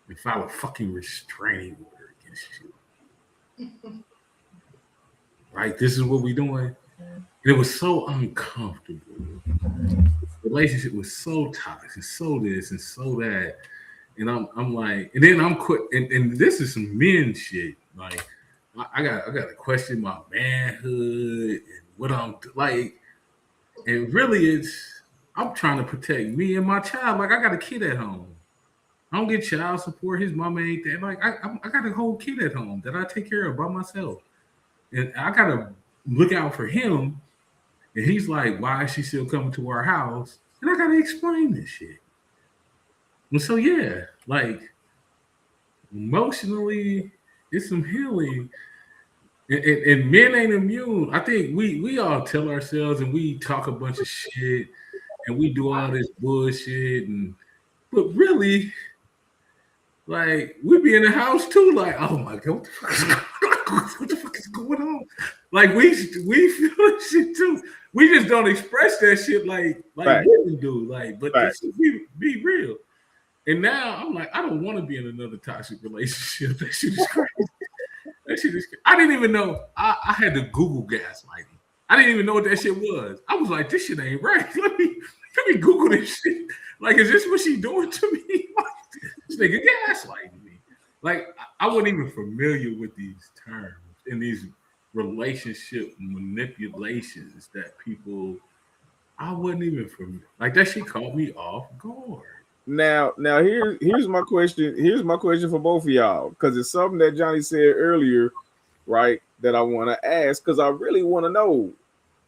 and file a fucking restraining order against you. Right? This is what we doing. And it was so uncomfortable. The relationship was so toxic, so this and so that. And I'm like, and then I'm quit. And this is some men shit. Like I got to question my manhood and what I'm like. And really, I'm trying to protect me and my child. Like I got a kid at home. I don't get child support. His mama ain't there. Like I got a whole kid at home that I take care of by myself, and I gotta look out for him. And he's like, "Why is she still coming to our house?" And I gotta explain this shit. And so yeah, like emotionally, it's some healing. And men ain't immune. I think we all tell ourselves and we talk a bunch of shit and we do all this bullshit, but really, like, we be in the house too, like, oh my god, what the fuck is going on? What the fuck is going on? Like, we feel that shit too. We just don't express that shit like Right. women do. Like, but Right. this should be real. And now I'm like, I don't want to be in another toxic relationship. That shit is crazy. That shit is crazy. I didn't even know. I had to Google gaslighting. I didn't even know what that shit was. I was like, this shit ain't right. Let me Google this shit. Like, is this what she doing to me? This nigga gaslighting me. Like, I wasn't even familiar with these terms and these relationship manipulations that people. I wasn't even familiar. Like, that shit caught me off guard. Now here's my question. Here's my question for both of y'all, because it's something that Johnny said earlier, right? That I want to ask, because I really want to know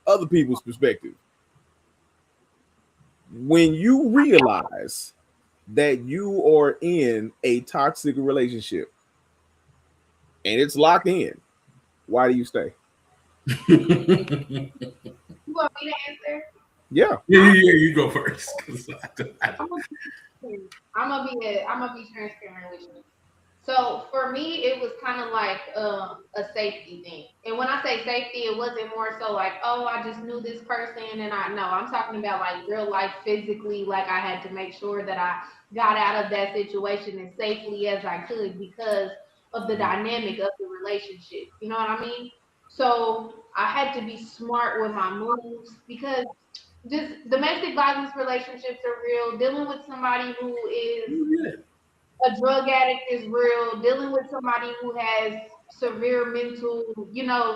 other people's perspective. When you realize that you are in a toxic relationship and it's locked in, why do you stay? You want me to answer? Yeah. Yeah, you go first. I'm gonna be transparent with you. So for me, it was kind of like a safety thing. And when I say safety, it wasn't more so like, oh, I just knew this person and I'm talking about like real life physically, like I had to make sure that I got out of that situation as safely as I could because of the dynamic of the relationship. You know what I mean? So I had to be smart with my moves because just domestic violence relationships are real. Dealing with somebody who is a drug addict is real. Dealing with somebody who has severe mental,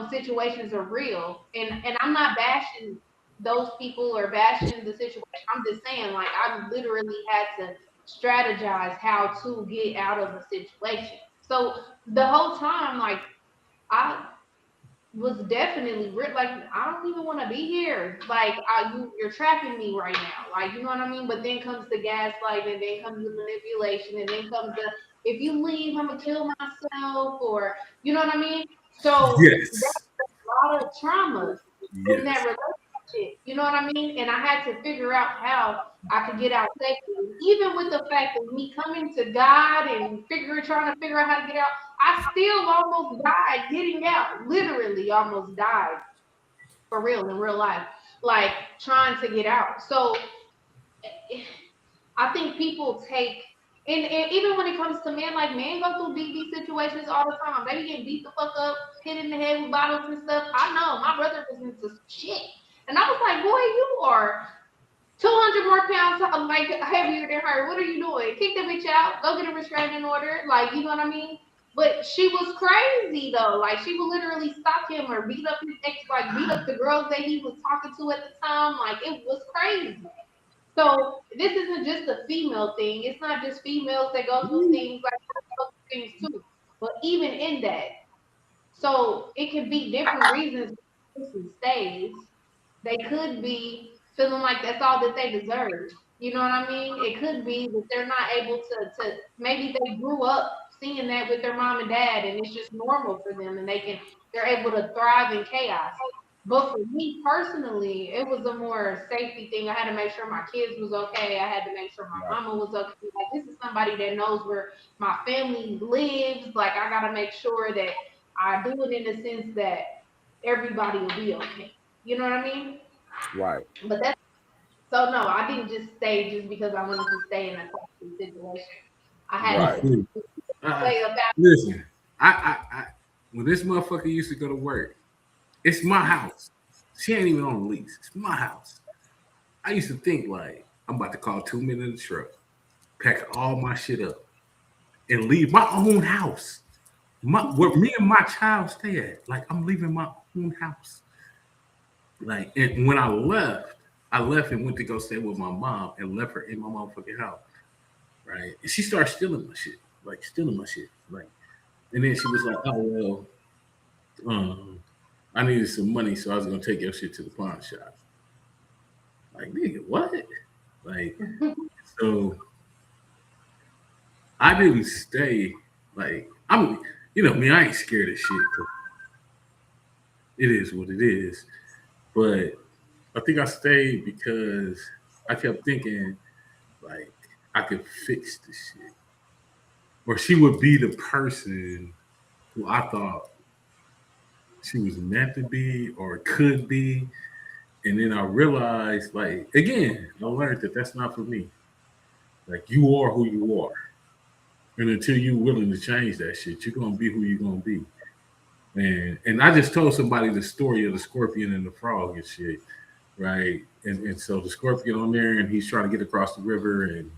situations are real. And I'm not bashing those people or bashing the situation. I'm just saying, like, I literally had to strategize how to get out of a situation. So the whole time, like, I was definitely like, I don't even want to be here. Like, you're trapping me right now. Like, you know what I mean? But then comes the gaslighting, and then comes the manipulation, and then comes the, if you leave, I'm gonna kill myself, or you know what I mean? So Yes. that's a lot of trauma in that relationship. You know what I mean? And I had to figure out how I could get out safely. Even with the fact of me coming to God and trying to figure out how to get out, I still almost died getting out. Literally almost died. For real, in real life. Like trying to get out. So I think people take and even when it comes to men, like men go through BB situations all the time. They get beat the fuck up, hit in the head with bottles and stuff. I know my brother was into shit. And I was like, boy, you are 200 more pounds like heavier than her. What are you doing? Kick the bitch out. Go get a restraining order. Like, you know what I mean? But she was crazy though. Like she would literally stalk him or beat up his ex, like beat up the girls that he was talking to at the time. Like it was crazy. So this isn't just a female thing. It's not just females that go through things like things too. But even in that, so it can be different reasons the person stays. They could be feeling like that's all that they deserve. You know what I mean? It could be that they're not able to maybe they grew up seeing that with their mom and dad and it's just normal for them and they're able to thrive in chaos. But for me personally, it was a more safety thing. I had to make sure my kids was okay. I had to make sure my mama was okay. Like this is somebody that knows where my family lives. Like I gotta make sure that I do it in the sense that everybody will be okay. You know what I mean? Right. But that's so no, I didn't just stay just because I wanted to stay in a toxic situation. I had Right. to say about Listen, I when this motherfucker used to go to work, it's my house. She ain't even on the lease. It's my house. I used to think like I'm about to call 2 men in the truck, pack all my shit up, and leave my own house. Where me and my child stay at. Like I'm leaving my own house. Like and when I left and went to go stay with my mom and left her in my motherfucking house. Right. And she started stealing my shit. Like stealing my shit. Like and then she was like, oh well, I needed some money, so I was gonna take your shit to the pawn shop. Like, nigga, what? Like, so I didn't stay. Like, I'm, me, I ain't scared of shit. It is what it is. But I think I stayed because I kept thinking like I could fix this shit, or she would be the person who I thought she was meant to be or could be. And then I realized, like, again, I learned that that's not for me. Like, you are who you are. And until you're willing to change that shit, you're going to be who you're going to be. And I just told somebody the story of the scorpion and the frog and shit, right? And so the scorpion on there, and he's trying to get across the river, and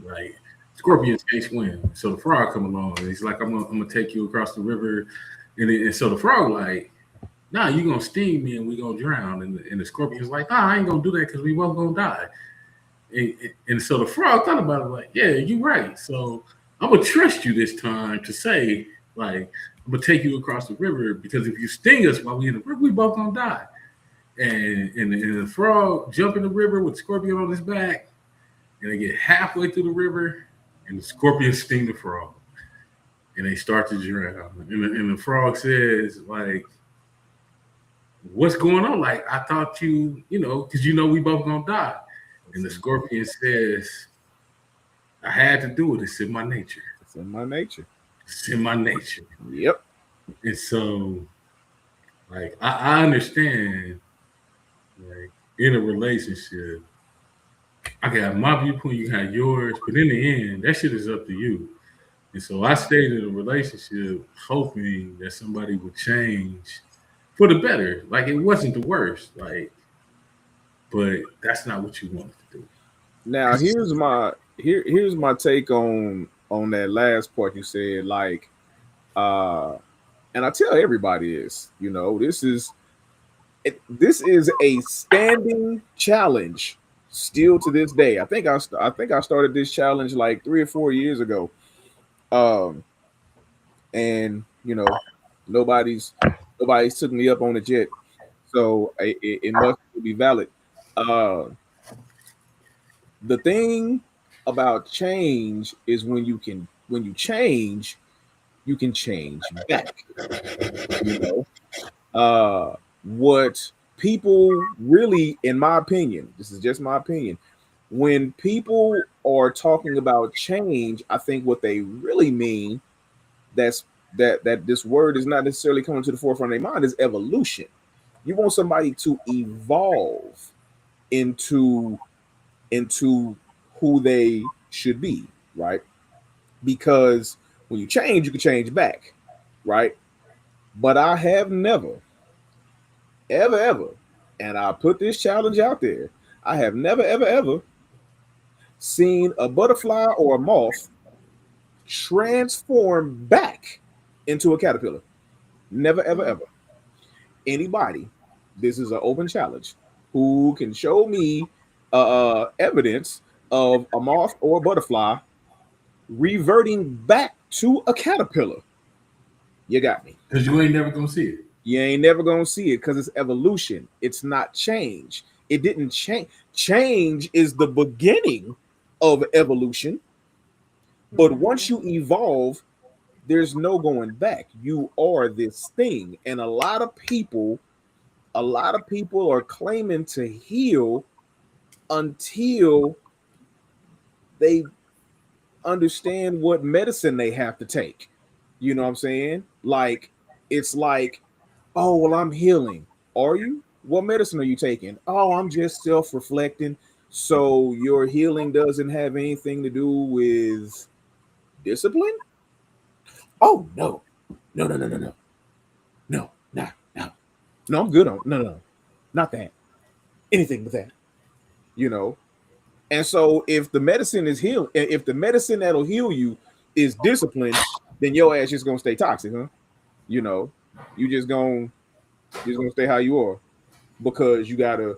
like, scorpions can't swim. So the frog come along, and he's like, I'm gonna take you across the river. And so the frog like, nah, you gonna sting me and we gonna drown. And the scorpion's like, nah, I ain't gonna do that because we both gonna die. And so the frog thought about it like, yeah, you're right. So I'm gonna trust you this time to say, like, I'm gonna take you across the river because if you sting us while we in the river, we both gonna die. And the frog jump in the river with the scorpion on his back, and they get halfway through the river, and the scorpion sting the frog, and they start to drown. And the frog says, like, what's going on? Like, I thought you know, because we both gonna die. And the scorpion says, I had to do it. It's in my nature. It's in my nature. It's in my nature. Yep. And so, like, I understand, like, in a relationship, I got my viewpoint, you got yours, but in the end, that shit is up to you. And so I stayed in a relationship hoping that somebody would change for the better. Like, it wasn't the worst, like, but that's not what you wanted to do. Now here's my take on that last part you said, like, and I tell everybody this, this is a standing challenge still to this day. I think I started this challenge like 3 or 4 years ago. And nobody's took me up on it yet, so it must be valid. The thing about change is when you change, you can change back. What people really, in my opinion, this is just my opinion, when people are talking about change, I think what they really mean, that this word is not necessarily coming to the forefront of their mind, is evolution. You want somebody to evolve into who they should be, right? Because when you change, you can change back, right? But I have never, ever, and I put this challenge out there, I have never, ever seen a butterfly or a moth transform back into a caterpillar. Never, ever. Anybody, this is an open challenge, who can show me evidence of a moth or a butterfly reverting back to a caterpillar, you got me. Because you ain't never gonna see it. You ain't never gonna see it because it's evolution. It's not change. It didn't change. Change is the beginning of evolution. But once you evolve, there's no going back. You are this thing. And a lot of people are claiming to heal until they understand what medicine they have to take. You know what I'm saying? Like, it's like, oh, well, I'm healing. Are you? What medicine are you taking? Oh, I'm just self-reflecting. So your healing doesn't have anything to do with discipline? Oh, no, I'm good on no, not that. Anything but that, And so if the medicine is if the medicine that'll heal you is discipline, then your ass just gonna stay toxic, huh? You just gonna stay how you are because you gotta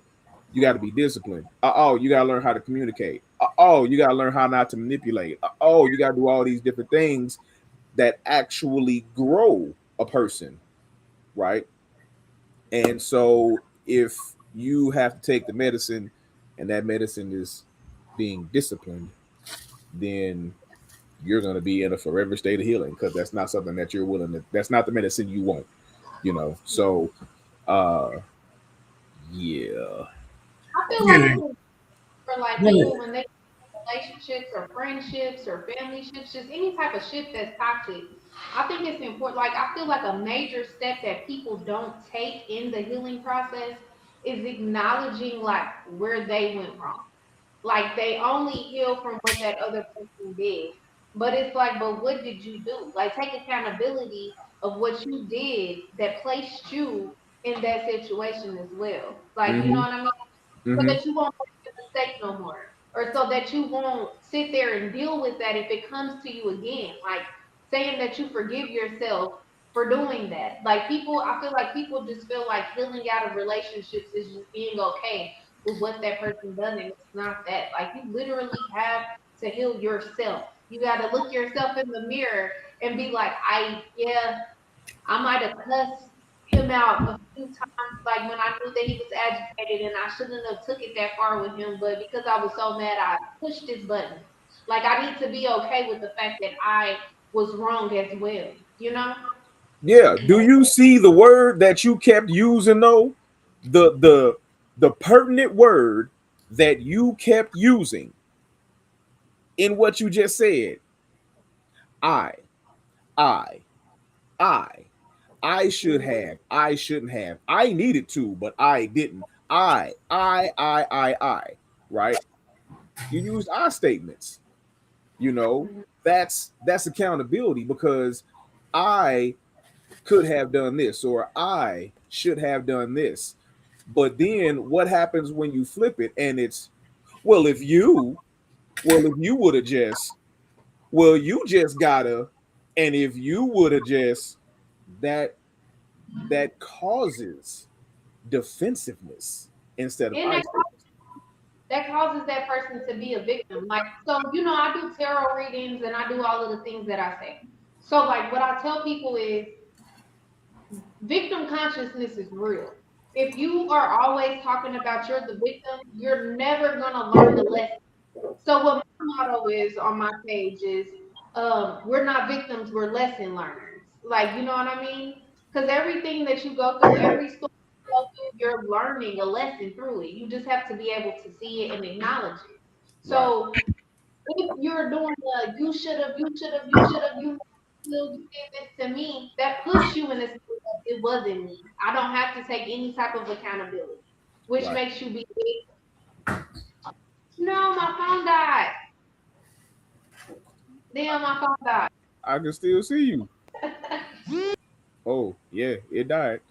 be disciplined. You gotta learn how to communicate. You gotta learn how not to manipulate. You gotta do all these different things that actually grow a person, right? And so if you have to take the medicine and that medicine is being disciplined, then you're going to be in a forever state of healing because that's not something that you're willing to, that's not the medicine you want, So, I feel like for like Yeah. people when they relationships or friendships or family ships, just any type of ship that's toxic. I think it's important. Like I feel like a major step that people don't take in the healing process is acknowledging like where they went wrong. Like they only heal from what that other person did. But it's like, but what did you do? Like take accountability of what you did that placed you in that situation as well. Like you know Mm-hmm. what I mean? So Mm-hmm. that you won't make the mistake no more. Or so that you won't sit there and deal with that if it comes to you again. Like saying that you forgive yourself for doing that. Like people, I feel like people just feel like healing out of relationships is just being okay with what that person done, and it's not that. Like you literally have to heal yourself. You got to look yourself in the mirror and be like, yeah, I might have cussed him out a few times, like when I knew that he was agitated, and I shouldn't have took it that far with him. But because I was so mad, I pushed this button. Like I need to be okay with the fact that I was wrong as well. You know? Yeah. Do you see the word that you kept using though? The pertinent word that you kept using in what you just said. I, I, I. I should have. I shouldn't have. I needed to, but I didn't. I. Right? You use I statements. You know, that's accountability because I could have done this or I should have done this. But then what happens when you flip it and it's well, if you would have just you just gotta, and if you would have just that that causes defensiveness instead of And isolation. that causes that person to be a victim. Like, so, you know, I do tarot readings and I do all of the things that I say. So, like, what I tell people is victim consciousness is real. If you are always talking about you're the victim, you're never going to learn the lesson. So, what my motto is on my page is we're not victims, we're lesson learners. Like, you know what I mean? Because everything that you go through, every story you go through, you're learning a lesson through it. You just have to be able to see it and acknowledge it. Right. So, if you're doing the you did this to me, that puts you in a state of it wasn't me. I don't have to take any type of accountability, which Right. makes you be, no, my phone died. Damn, my phone died. I can still see you. Oh, yeah, it died.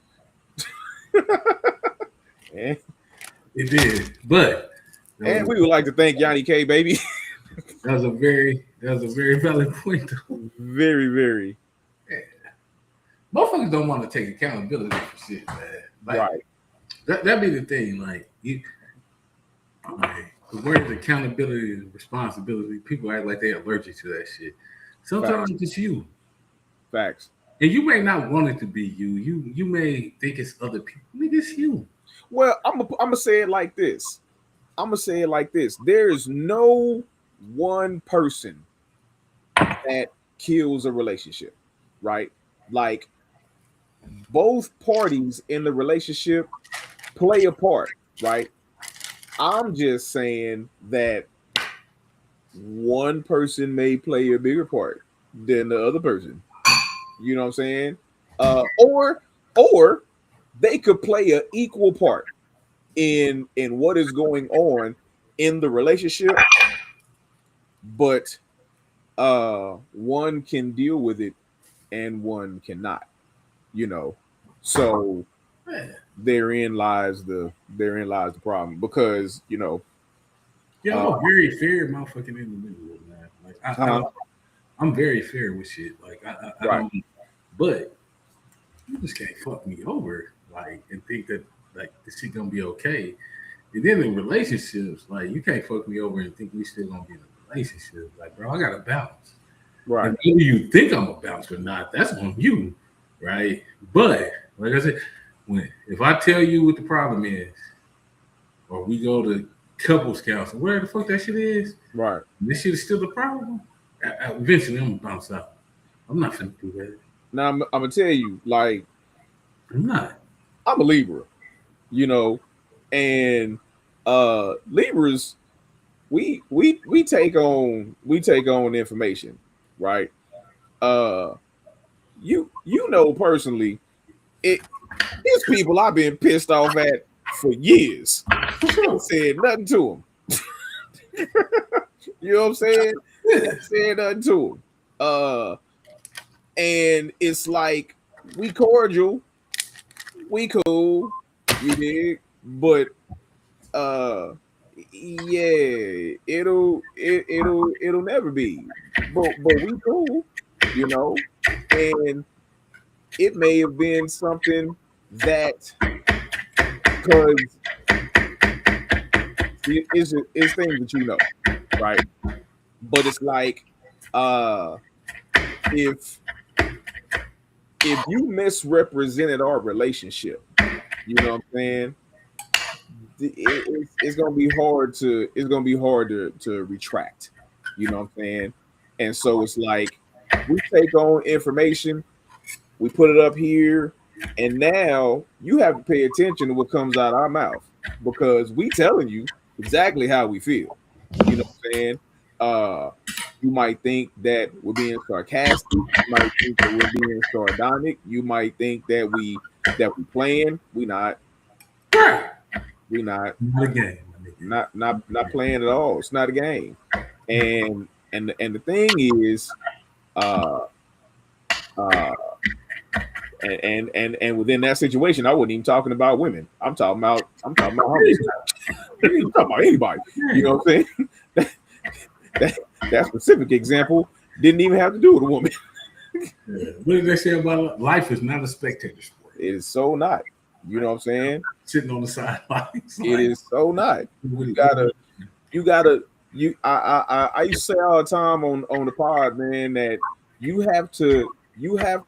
and, It did, but and we would like to thank Yanni K, baby. that was a very valid point. Though. very, very. Motherfuckers don't want to take accountability for shit, man. Like, Right. That be the thing. Like, the word accountability and responsibility, people act like they're allergic to that shit. Sometimes it's you. Facts. And you may not want it to be you. You may think it's other people. Nigga, it's you. Well, I'm gonna say it like this. There is no one person that kills a relationship, right? Like both parties in the relationship play a part, right? I'm just saying that one person may play a bigger part than the other person. You know what I'm saying? Or they could play an equal part in what is going on in the relationship, but one can deal with it and one cannot. You know, so Man. therein lies the problem because Yeah, I'm a very fair motherfucking individual, man. Like I'm very fair with shit. Like I Right. don't, but you just can't fuck me over, like, and think that like this shit gonna be okay. And then in relationships, like you can't fuck me over and think we still gonna be in a relationship. Like, bro, I gotta bounce. Right. And whether you think I'm a bounce or not, that's on you, right? But like I said, if I tell you what the problem is, or we go to couples counseling, where the fuck that shit is, Right. this shit is still the problem. Eventually, I'm gonna bounce out. I'm not finna do that. Now I'm gonna tell you, like, I'm not. I'm a Libra, and Libras, we take on information, right? Uh, you know personally, it there's people I've been pissed off at for years. For sure. Said nothing to them. You know what I'm saying? Said nothing to them. And it's like we cordial, we cool, you dig? But yeah, it'll never be. But we cool, you know, and it may have been something that because it's things that you know, right? But it's like uh if you misrepresented our relationship, you know what I'm saying? It's gonna be hard to retract. You know what I'm saying? And so it's like we take on information, we put it up here, and now you have to pay attention to what comes out of our mouth because we telling you exactly how we feel. You know what I'm saying? Uh, you might think that we're being sarcastic. You might think that we're being sardonic. You might think that we playing. We not. Right. We not. Not a game. Not playing at all. It's not a game. And the thing is, uh, uh, and within that situation, I wasn't even talking about women. I'm talking about homies. I'm talking about anybody. You know what I'm saying? That specific example didn't even have to do with a woman. Yeah. What did they say about life is not a spectator sport? It is so not. You know what I'm saying? Sitting on the sidelines. It is so not. You gotta. I used to say all the time on the pod, man, that you have to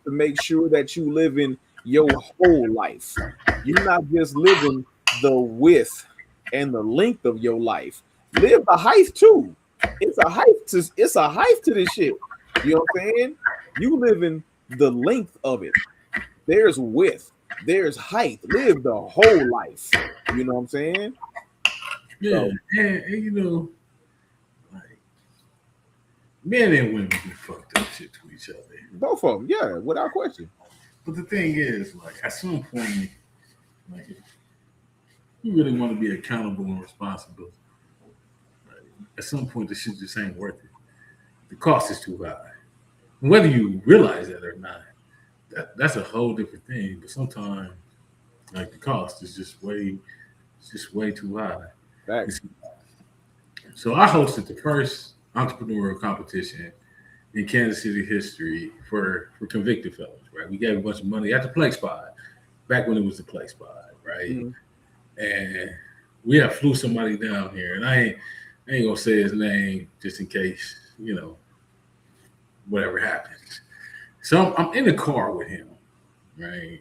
make sure that you live in your whole life. You're not just living the width and the length of your life. Live the height too. It's a height to this shit. You know what I'm saying? You live in the length of it. There's width. There's height. Live the whole life. You know what I'm saying? Yeah, so, and you know, like men and women do fucked up shit to each other. Both of them, yeah, without question. But the thing is, like, at some point, like, you really want to be accountable and responsible. Like, at some point, the shit just ain't worth it. The cost is too high. And whether you realize that or not, that's a whole different thing. But sometimes, like, the cost is just way too high. Thanks. So I hosted the first entrepreneurial competition in Kansas City history for convicted felons, right? We gave a bunch of money at the Play Spot, back when it was the Play Spot, right? Mm-hmm. And we have flew somebody down here, and I ain't gonna say his name just in case, you know, whatever happens. So I'm in the car with him, right?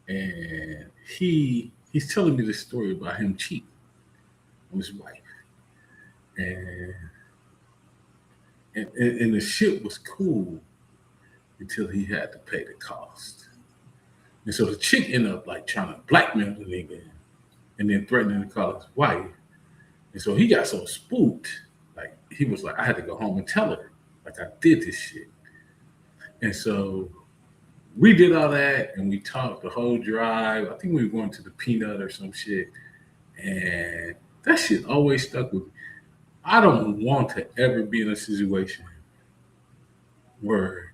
And he's telling me this story about him cheating on his wife. And the shit was cool until he had to pay the cost. And so the chick ended up like trying to blackmail the nigga and then threatening to call his wife. And so he got so spooked, like he was like, I had to go home and tell her, like I did this shit. And so we did all that and we talked the whole drive. I think we were going to the Peanut or some shit. And that shit always stuck with me. I don't want to ever be in a situation where,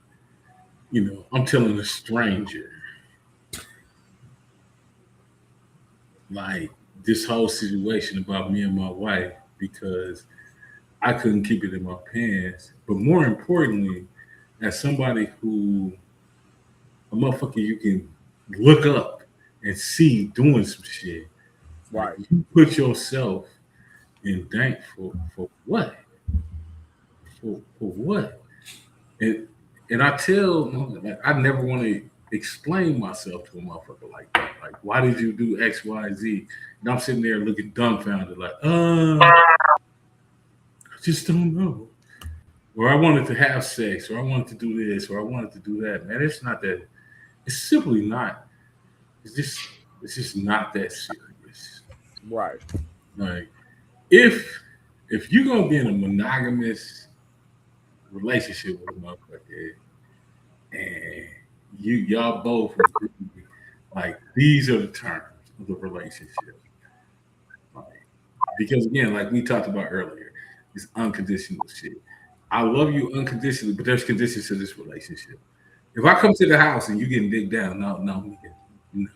you know, I'm telling a stranger, like, this whole situation about me and my wife because I couldn't keep it in my pants. But more importantly, as somebody who, a motherfucker you can look up and see doing some shit. Right. You put yourself in dank for what? For what? And I tell, like, I never want to explain myself to a motherfucker like that. Like, why did you do X, Y, Z? And I'm sitting there looking dumbfounded, like, I just don't know. Or I wanted to have sex, or I wanted to do this, or I wanted to do that. Man, it's not that. It's simply not. It's just not that serious. Right. Like, if if you're gonna be in a monogamous relationship with a motherfucker, and y'all both agree, like these are the terms of the relationship. Like, because again, like we talked about earlier, it's unconditional shit. I love you unconditionally, but there's conditions to this relationship. If I come to the house and you getting digged down, no, nigga, no,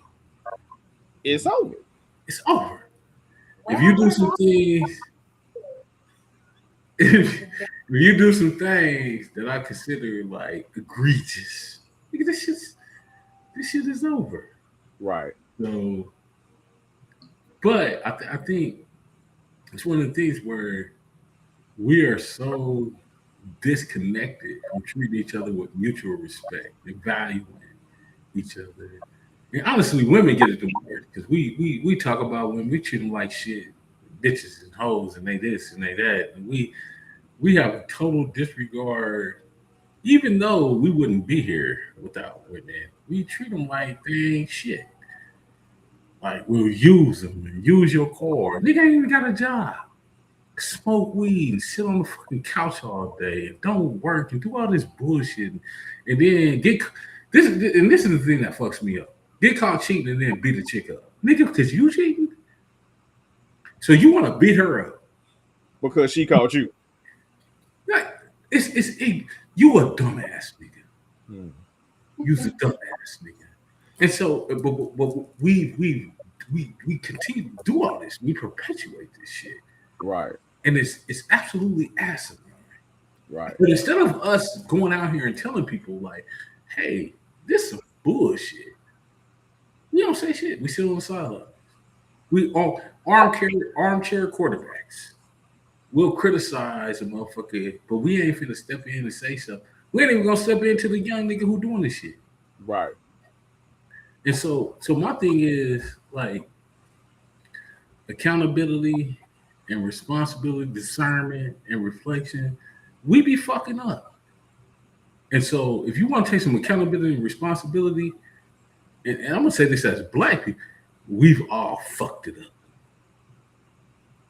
It's over. it's over. If you do some things, if you do some things that I consider like egregious, nigga, this shit is over. Right. So, but I think it's one of the things where we are so disconnected from treating each other with mutual respect and valuing each other. And honestly, women get it the worst because we talk about women, we treat them like shit, bitches and hoes, and they this and they that, and we have a total disregard. Even though we wouldn't be here without women, we treat them like they ain't shit. Like we'll use them and use your car. Nigga ain't even got a job. Smoke weed and sit on the fucking couch all day and don't work and do all this bullshit and then get this and this is the thing that fucks me up. Get caught cheating and then beat a chick up. Nigga, because you cheating? So you want to beat her up. Because she caught you. Like, you a dumbass nigga. You's a dumbass nigga. And so but we continue to do all this. We perpetuate this shit. Right. And it's absolutely asinine. Right. But instead of us going out here and telling people like, hey, this is some bullshit, we don't say shit. We sit on the sideline. We all armchair quarterbacks. We'll criticize a motherfucker, but we ain't finna step in and say something. We ain't even gonna step into the young nigga who doing this shit. Right. And so my thing is like accountability and responsibility, discernment and reflection, we be fucking up. And so if you want to take some accountability and responsibility, and I'm gonna say this as black people, we've all fucked it up.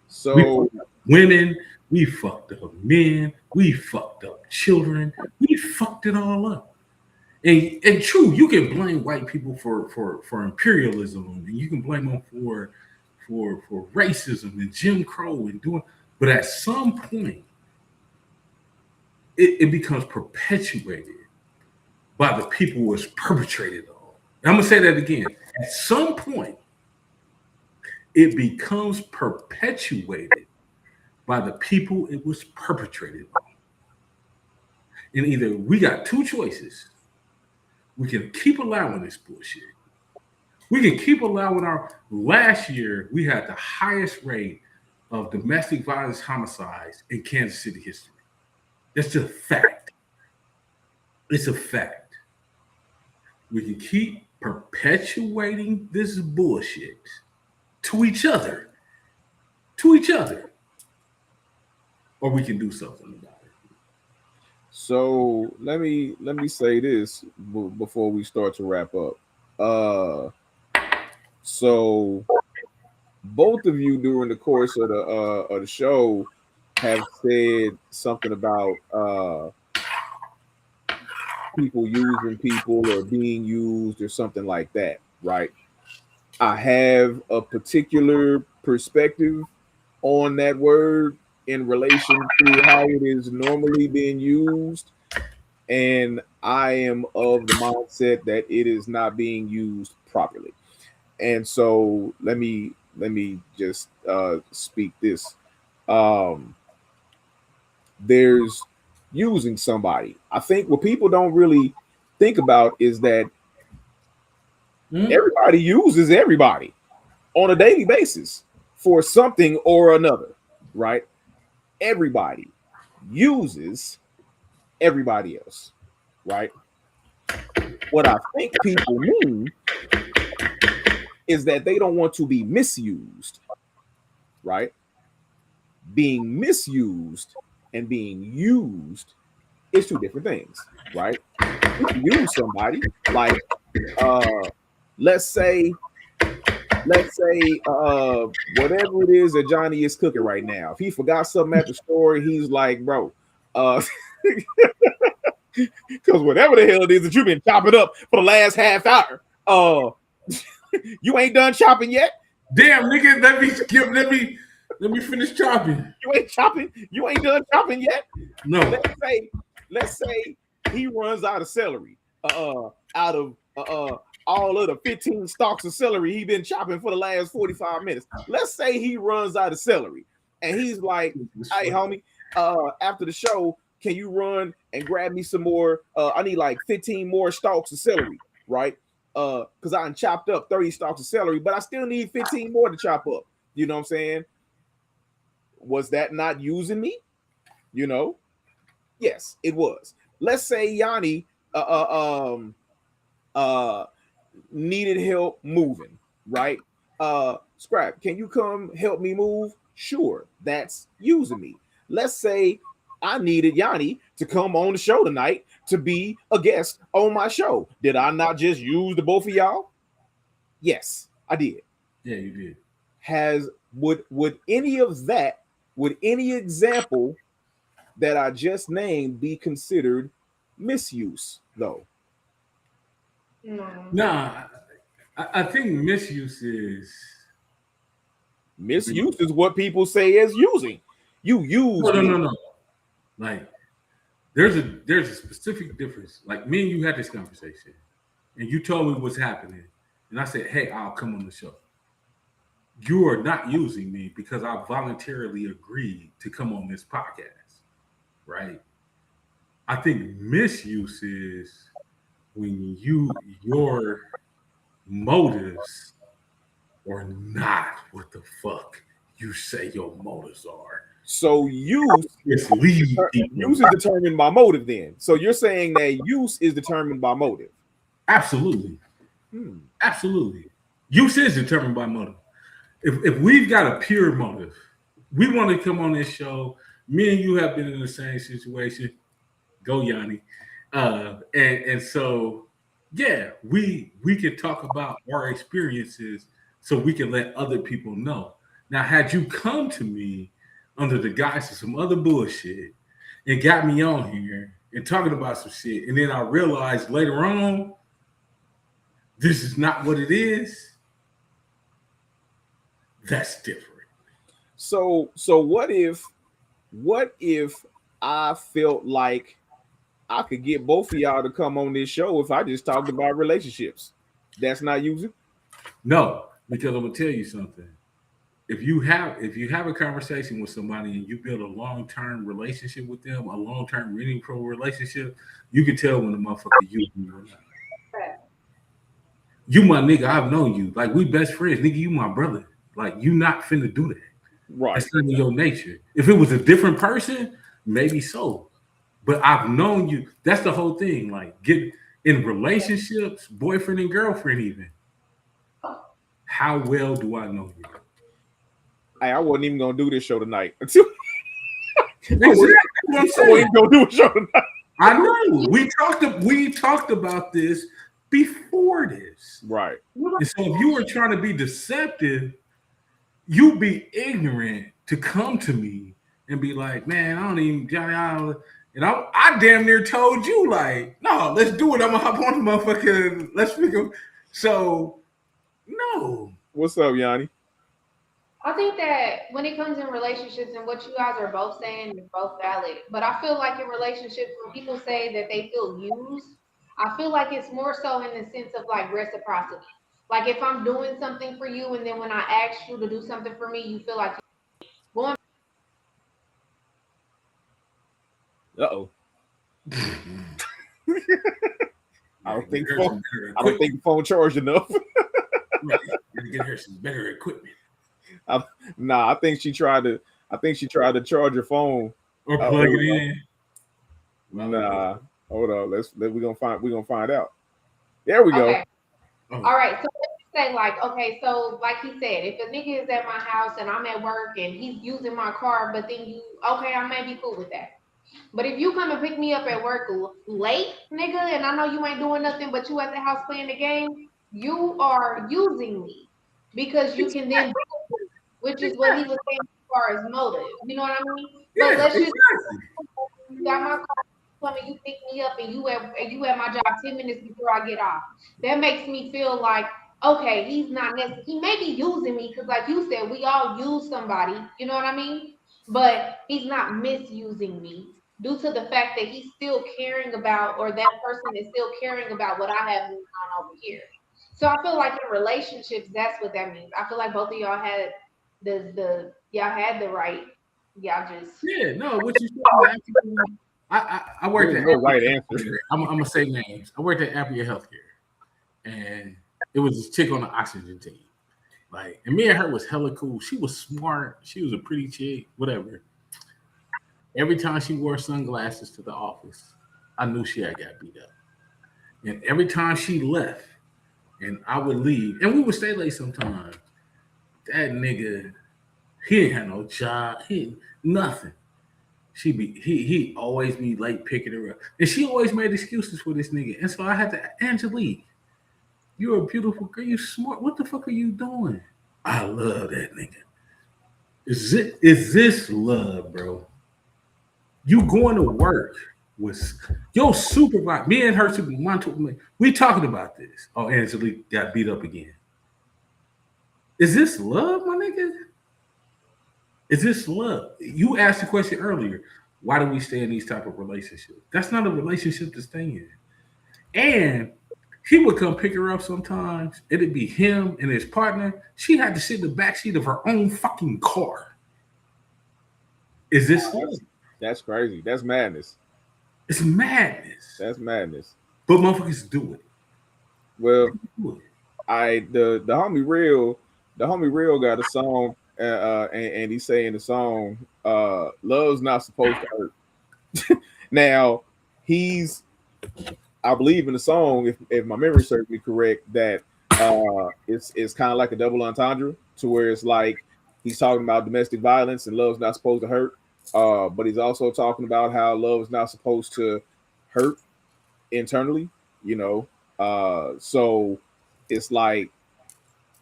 So women, we fucked up men, we fucked up children, we fucked it all up. And true, you can blame white people for imperialism, and you can blame them for racism and Jim Crow and doing, but at some point it becomes perpetuated by the people who was perpetrated on. And I'm gonna say that again. At some point, it becomes perpetuated by the people it was perpetrated on. And either we got two choices. We can keep allowing this bullshit. We can keep allowing last year, we had the highest rate of domestic violence homicides in Kansas City history. That's just a fact. It's a fact. We can keep perpetuating this bullshit to each other. Or we can do something about it. So let me say this before we start to wrap up. So both of you during the course of the show have said something about people using people or being used or something like that, right? I have a particular perspective on that word in relation to how it is normally being used, and I am of the mindset that it is not being used properly. And so let me just speak this. There's using somebody. I think what people don't really think about is that everybody uses everybody on a daily basis for something or another, right? Everybody uses everybody else, right? What I think people mean is that they don't want to be misused, right? Being misused and being used is two different things, right? You use somebody like, let's say let's say whatever it is that Johnny is cooking right now. If he forgot something at the store, he's like, bro, because whatever the hell it is that you've been chopping up for the last half hour, you ain't done chopping yet. Damn, nigga, let me finish chopping. You ain't chopping. You ain't done chopping yet. No. Let's say he runs out of celery. Out of all of the 15 stalks of celery he been chopping for the last 45 minutes. Let's say he runs out of celery, and he's like, "Hey, homie, after the show, can you run and grab me some more? I need like 15 more stalks of celery, right? Because I chopped up 30 stalks of celery, but I still need 15 more to chop up. You know what I'm saying? Was that not using me? You know? Yes, it was. Let's say Yanni needed help moving, right? Scrap, can you come help me move? Sure, that's using me. Let's say I needed Yanni to come on the show tonight to be a guest on my show. Did I not just use the both of y'all? Yes, I did. Yeah, you did. Would any of that, would any example that I just named be considered misuse though? No. Nah, I think misuse is what people say is using. You use no. Like there's a specific difference. Like me and you had this conversation, and you told me what's happening, and I said, "Hey, I'll come on the show." You are not using me because I voluntarily agreed to come on this podcast, right? I think misuse is when your motives are not what the fuck you say your motives are. So use is determined by motive then. So you're saying that use is determined by motive. Absolutely. Absolutely. Use is determined by motive. If we've got a pure motive, we want to come on this show. Me and you have been in the same situation. Go Yanni. And so yeah, we can talk about our experiences so we can let other people know. Now, had you come to me under the guise of some other bullshit and got me on here and talking about some shit, and then I realized later on this is not what it is, that's different. So what if I felt like I could get both of y'all to come on this show if I just talked about relationships? That's not using? No, because I'm gonna tell you something. If you have a conversation with somebody and you build a long-term relationship with them, a long-term meaningful relationship, you can tell when the motherfucker using you or not. You my nigga, I've known you. Like we best friends, nigga, you my brother. Like you not finna do that. Right. That's not in your nature. If it was a different person, maybe so. But I've known you. That's the whole thing. Like get in relationships, boyfriend and girlfriend even. How well do I know you? I wasn't even gonna do this show tonight. Until I wasn't gonna do a show tonight. I know. We talked about this before this. Right. And so if you were trying to be deceptive, you'd be ignorant to come to me and be like, man, I don't even, and I damn near told you, like, no, let's do it. I'm gonna hop on the motherfucker. Let's figure. So, no. What's up, Yanni? I think that when it comes in relationships and what you guys are both saying is both valid. But I feel like in relationships, when people say that they feel used, I feel like it's more so in the sense of like reciprocity. Like if I'm doing something for you and then when I ask you to do something for me, you feel like you're going. Uh-oh. I don't think the phone charged enough. Right. Get her some better equipment. I think she tried to charge her phone or plug it in. Nah, hold on. We're gonna find out. There we go. Okay. All right. So let's say like, okay, so like he said, if a nigga is at my house and I'm at work and he's using my car, but then I may be cool with that. But if you come and pick me up at work late, nigga, and I know you ain't doing nothing but you at the house playing the game, you are using me. because you can then, which is what he was saying as far as motive. You know what I mean? But Yeah, let's just exactly. you got my car, coming, you pick me up, and you at my job 10 minutes before I get off. That makes me feel like okay, he's not necessarily. He may be using me because, like you said, we all use somebody. You know what I mean? But he's not misusing me due to the fact that he's still caring about, or that person is still caring about what I have going on over here. So I feel like in relationships, that's what that means. I feel like both of y'all had y'all had the right. Y'all just Yeah, no, what you said is actually. I worked There's at no right answer. I'm gonna say names. I worked at Appia Healthcare, and it was this chick on the oxygen team. Like, and me and her was hella cool. She was smart. She was a pretty chick. Whatever. Every time she wore sunglasses to the office, I knew she had got beat up. And every time she left, and I would leave, and we would stay late sometimes. That nigga, he didn't have no job. He nothing. He always be late picking her up, and she always made excuses for this nigga. And so I had to, Angelique, you're a beautiful girl. You smart. What the fuck are you doing? I love that nigga. Is this love, bro? You going to work with your supervisor? Me and her supervisor. We talking about this. Oh, Angelique got beat up again. Is this love, my nigga? Is this love? You asked the question earlier. Why do we stay in these type of relationships? That's not a relationship to stay in. And he would come pick her up sometimes. It'd be him and his partner. She had to sit in the back seat of her own fucking car. Is this love? That's crazy. That's madness. It's madness. That's madness. But motherfuckers do it. Well, Do it. the homie real got a song, and he's saying the song, "Love's not supposed to hurt." Now, he's, I believe in the song, if my memory serves me correct, that it's kind of like a double entendre, to where it's like he's talking about domestic violence and love's not supposed to hurt, but he's also talking about how love is not supposed to hurt internally, you know. So it's like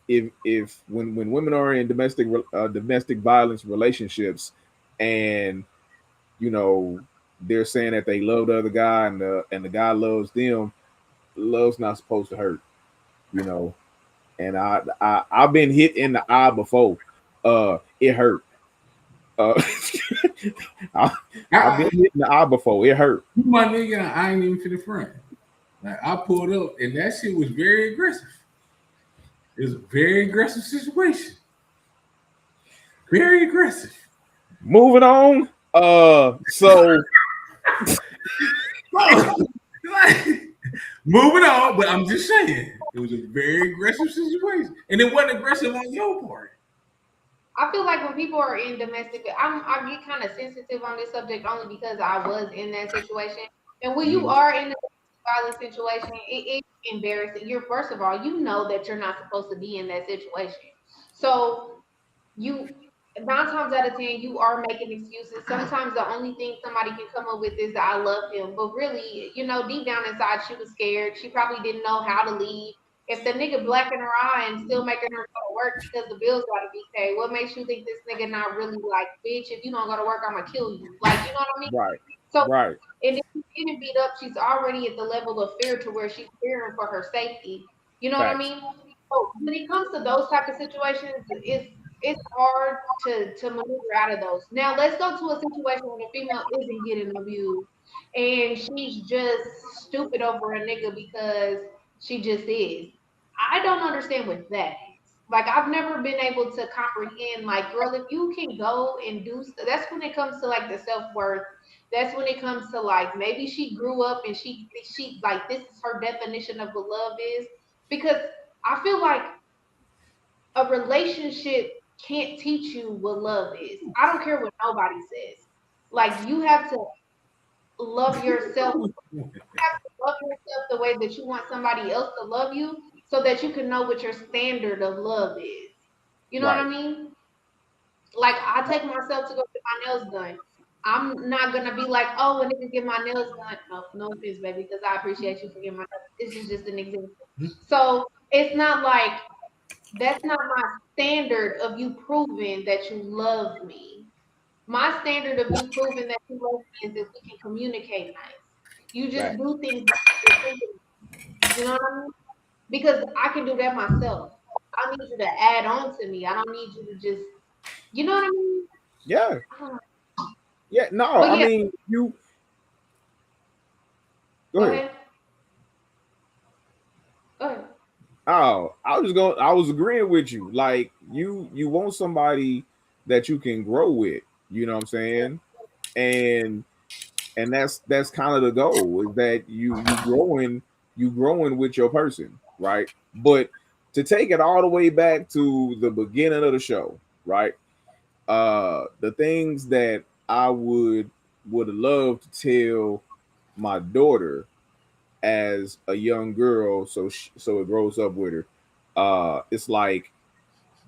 if when women are in domestic violence relationships, and you know they're saying that they love the other guy, and the guy loves them, love's not supposed to hurt, you know. And I've been hit in the eye before. It hurt. Uh, I, I've been hit in the eye before. It hurt. My nigga, I ain't even for the front. Like, I pulled up and that shit was very aggressive. It was a very aggressive situation. Very aggressive. Moving on. So Moving on, but I'm just saying it was a very aggressive situation, and it wasn't aggressive on your part. I feel like when people are in domestic, I get kind of sensitive on this subject only because I was in that situation. And when you Mhm. are in a violent situation, it's embarrassing. You're first of all, you know that you're not supposed to be in that situation. So you 9 times out of 10 you are making excuses. Sometimes the only thing somebody can come up with is that I love him, but really, deep down inside she was scared. She probably didn't know how to leave. If the nigga black in her eye and still making her go to work because the bills gotta be paid, what makes you think this nigga not really like, bitch, if you don't go to work, I'm gonna kill you? Like, you know what I mean? right, So, right, and if she's getting beat up, she's already at the level of fear to where she's fearing for her safety. You know what I facts. mean? So when it comes to those type of situations, it's hard to maneuver out of those. Now let's go to a situation where the female isn't getting abused and she's just stupid over a nigga because she just is. I don't understand what that is. Like I've never been able to comprehend. Like, girl, if you can go and do that's when it comes to like the self worth. That's when it comes to like maybe she grew up and she like this is her definition of what love is. Because I feel like a relationship can't teach you what love is. I don't care what nobody says. Like you have to love yourself. You have to love yourself the way that you want somebody else to love you, so that you can know what your standard of love is. You know what I Right. mean? Like I take myself to go get my nails done. I'm not gonna be like, oh, when nigga get my nails done. No, no offense, baby, because I appreciate you for getting my nails. This is just an example. So it's not like That's not my standard of you proving that you love me. My standard of you proving that you love me is if we can communicate nice. You just Fact. do things by yourself. You know what I mean? Because I can do that myself. I don't need you to add on to me. I don't need you to just, you know what I mean? Yeah, I don't know. yeah. No, But I yeah, mean you. Go go ahead. ahead. Go ahead. Oh, I was going. I was agreeing with you. Like you want somebody that you can grow with. You know what I'm saying? And that's kind of the goal is that you growing with your person, right? But to take it all the way back to the beginning of the show, right? The things that I would love to tell my daughter as a young girl, so it grows up with her. It's like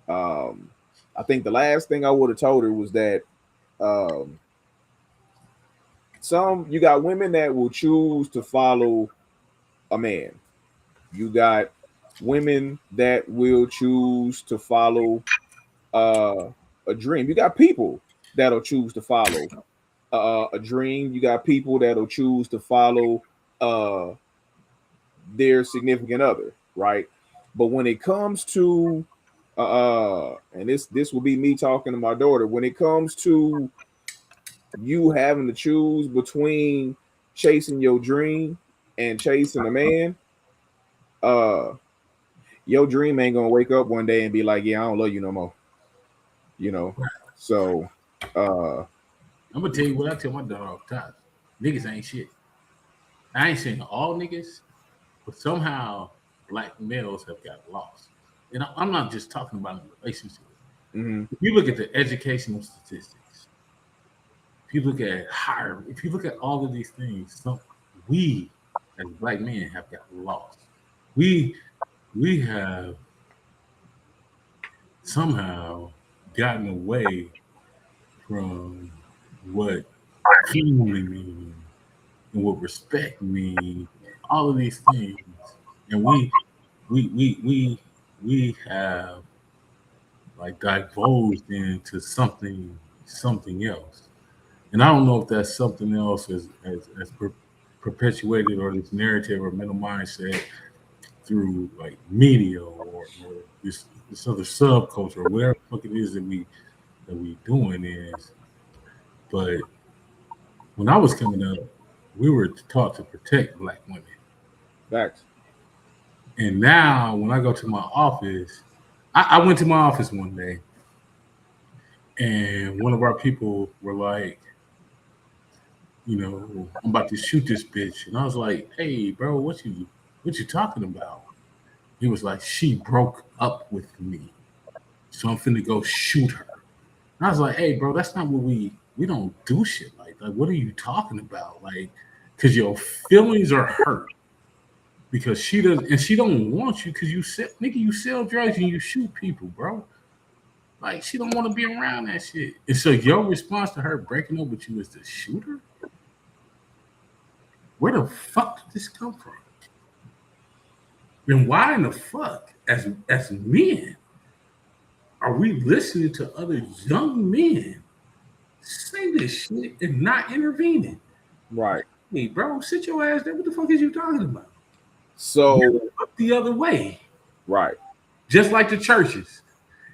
um, I think the last thing I would have told her was that um, some you got women that will choose to follow a man. You got women that will choose to follow uh, a dream. You got people that'll choose to follow a dream. You got people that'll choose to follow uh, their significant other, right? But when it comes to and this will be me talking to my daughter, when it comes to you having to choose between chasing your dream and chasing a man, uh your dream ain't gonna wake up one day and be like, yeah, I don't love you no more, you know. So uh I'm gonna tell you what I tell my daughter all the time. Niggas ain't shit. I ain't saying all niggas, but somehow black males have got lost. And I'm not just talking about in relationships. mhm, If you look at the educational statistics, if you look at hiring, if you look at all of these things, we as black men have got lost. We we have somehow gotten away from what family means and what respect means, all of these things, and we we we we have like divulged into something else. And I don't know if that's something else as perpetuated or this narrative or mental mindset through like media or this other subculture or whatever the fuck it is that we doing is. But when I was coming up, we were taught to protect black women. facts. And now when I go to my office, I went to my office one day and one of our people were like, I'm about to shoot this bitch. And I was like, hey bro, what you talking about? He was like, she broke up with me. So I'm finna go shoot her. And I was like, hey bro, that's not what we don't do shit like what are you talking about? Like, cause your feelings are hurt. Because she don't want you because you sell drugs and you shoot people, bro. Like she don't want to be around that shit. And so your response to her breaking up with you is to shoot her? Where the fuck did this come from? And why in the fuck, as men, are we listening to other young men say this shit and not intervening? Right. Hey, bro, sit your ass there. What the fuck is you talking about? So Look the other way, right. just like the churches.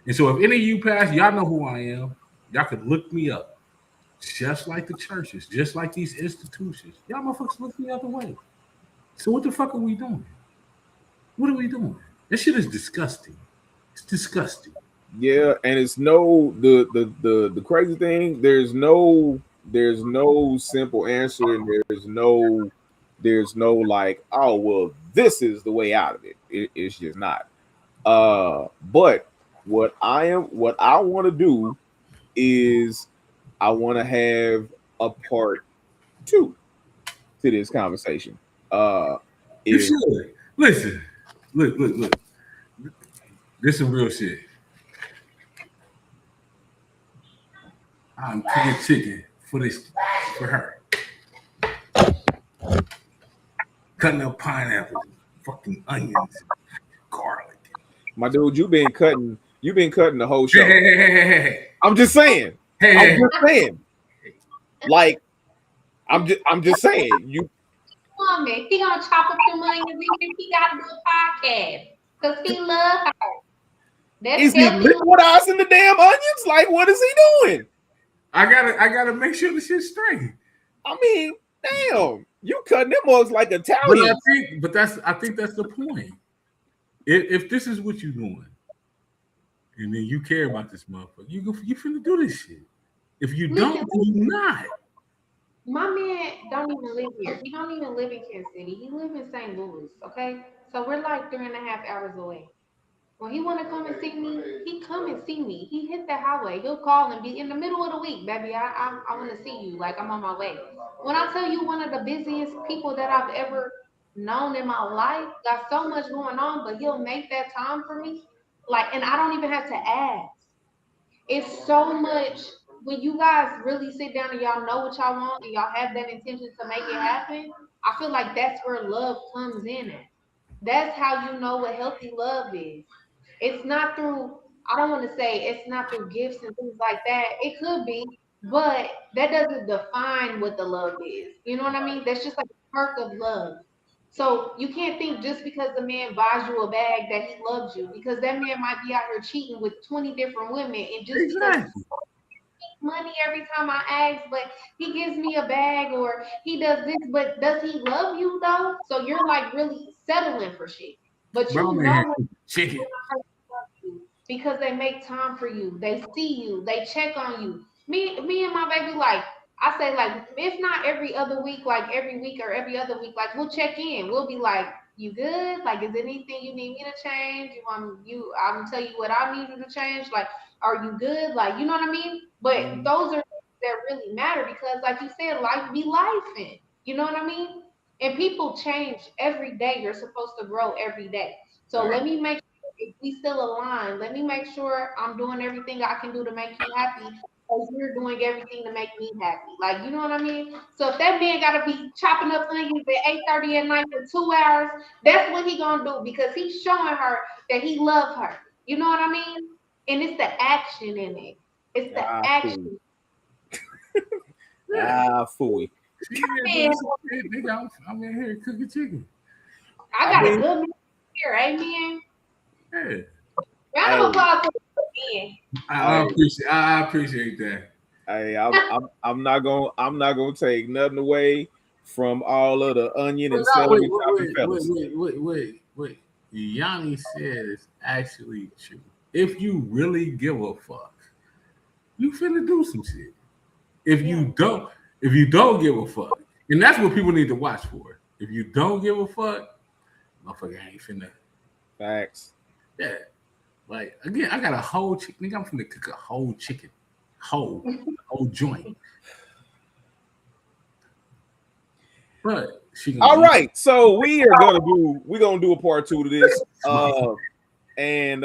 And so, if any of you past, y'all know who I am. Y'all could look me up, just like the churches, just like these institutions. Y'all motherfuckers look the other way. So, what the fuck are we doing? What are we doing? This shit is disgusting. It's disgusting. Yeah, and it's no the crazy thing. There's no simple answer, and there's no like, oh well, this is the way out of it's just not. But what I want to do is I want to have a part two to this conversation. You If should. Listen. Look. This is some real shit. I'm cooking chicken for her. Cutting up pineapples, fucking onions, garlic. My dude, you've been cutting the whole show. Hey, I'm just saying. I'm just saying. Like, I'm just saying. You woman. He gonna chop up the money and he gotta do a podcast because he love her. That's is he healthy. liquidizing the damn onions? Like, what is he doing? I gotta make sure the shit's straight. I mean, damn, you cutting them mugs like But Italian. I think that's the point. If this is what you're doing, and then you care about this motherfucker, you finna do this shit. If you don't, then you not. My man don't even live here. He don't even live in Kansas City. He live in St. Louis. Okay, so we're like 3.5 hours away. When he want to come and see me, he come and see me. He hit the highway. He'll call and be in the middle of the week, baby. I want to see you. Like I'm on my way. When I tell you, one of the busiest people that I've ever known in my life, got so much going on, but he'll make that time for me. Like, and I don't even have to ask. It's so much when you guys really sit down and y'all know what y'all want and y'all have that intention to make it happen. I feel like that's where love comes in at. That's how you know what healthy love is. It's not through, I don't want to say it's not through gifts and things like that. It could be, but that doesn't define what the love is. You know what I mean? That's just like a perk of love. So you can't think just because the man buys you a bag that he loves you, because that man might be out here cheating with 20 different women, and just because Exactly. money every time I ask, but he gives me a bag or he does this, but does he love you though? So you're like really settling for shit. But Bro, you man, know chicken. because they make time for you. They see you. They check on you. Me and my baby, like I say, like if not every other week, like every week or every other week, like we'll check in. We'll be like, "You good? Like, is there anything you need me to change? You want you? I'm gonna tell you what I need you to change. Like, are you good? Like, you know what I mean? But those are things that really matter because, like you said, life be life, and you know what I mean. And people change every day. You're supposed to grow every day. So let me make if we still align, let me make sure I'm doing everything I can do to make you happy, as you're doing everything to make me happy. Like, you know what I mean? So if that man gotta be chopping up onions at 8:30 at night for 2 hours, that's what he gonna do because he's showing her that he loves her. You know what I mean? And it's the action in it. It's the action. Fooey. Man, Nigga, I'm in here cooking chicken. I got a good man here, amen. Yeah. Round of applause for the man. I appreciate that. Hey, I'm not gonna take nothing away from all of the onion and celery chopping fellas. Wait. Yanni says actually true. If you really give a fuck, you finna do some shit. If you don't give a fuck, and that's what people need to watch for. If you don't give a fuck, motherfucker ain't finna. Facts. Yeah. Like again, I got a whole chicken. Nigga, I'm finna cook a whole chicken. Whole joint. But all right, so we're gonna do a part 2 to this. And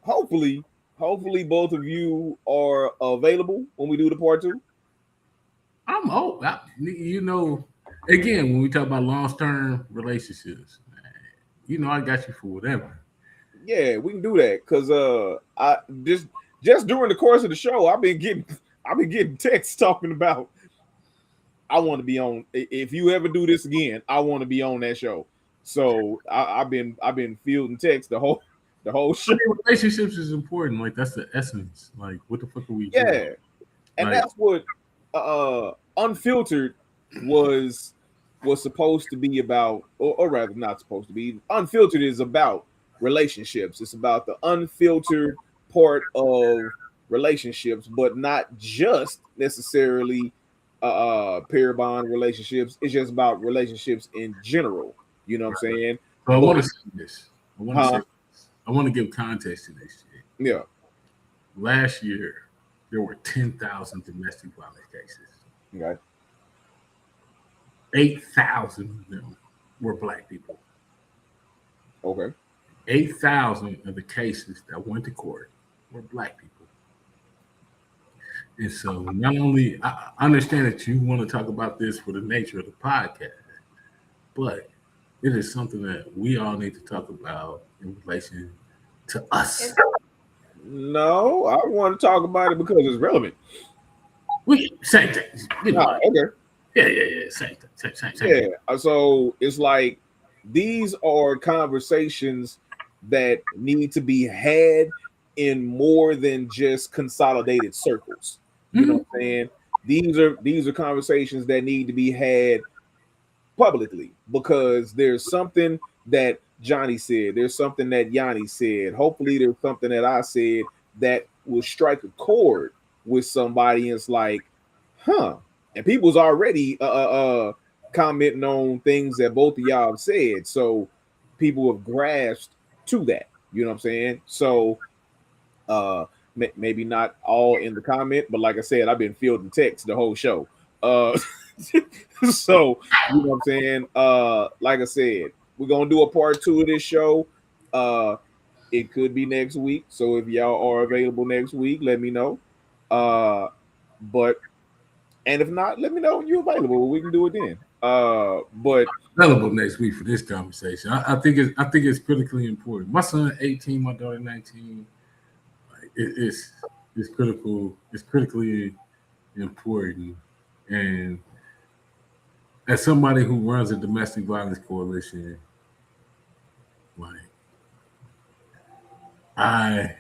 hopefully both of you are available when we do the part 2. I'm old. You know, again, when we talk about long-term relationships, man, you know I got you for whatever. Yeah, we can do that because I just during the course of the show, I've been getting texts talking about I want to be on. If you ever do this again, I want to be on that show. So I've been fielding texts the whole show. I mean, relationships is important. Like that's the essence. Like what the fuck are we doing? Yeah, and like, that's what Unfiltered was supposed to be about, or rather, not supposed to be. Unfiltered is about relationships. It's about the unfiltered part of relationships, but not just necessarily pair bond relationships. It's just about relationships in general. You know what I'm saying? So I want to say this. I want to give context to this shit. Yeah. Last year, there were 10,000 domestic violence cases. Okay. 8,000 of them were black people. Okay. 8,000 of the cases that went to court were black people. And so not only, I understand that you want to talk about this for the nature of the podcast, but it is something that we all need to talk about in relation to us? No, I want to talk about it because it's relevant. Same thing. You know, Ah, okay. yeah. Same thing. Same. Yeah. So it's like these are conversations that need to be had in more than just consolidated circles. You know Mhm. what I'm saying? These are conversations that need to be had publicly because there's something that Johnny said, there's something that Yanni said. Hopefully, there's something that I said that will strike a chord with somebody. And it's like, huh? And people's already commenting on things that both of y'all have said, so people have grasped to that. You know what I'm saying? So uh, maybe not all in the comment, but like I said, I've been fielding text the whole show. So you know what I'm saying? Like I said, we're gonna do a part 2 of this show. Uh, it could be next week. So if y'all are available next week, let me know. But and if not, let me know when you're available. We can do it then. But Available next week for this conversation. I think it's critically important. My son 18, my daughter 19. It's critical. It's critically important. And as somebody who runs a domestic violence coalition, like I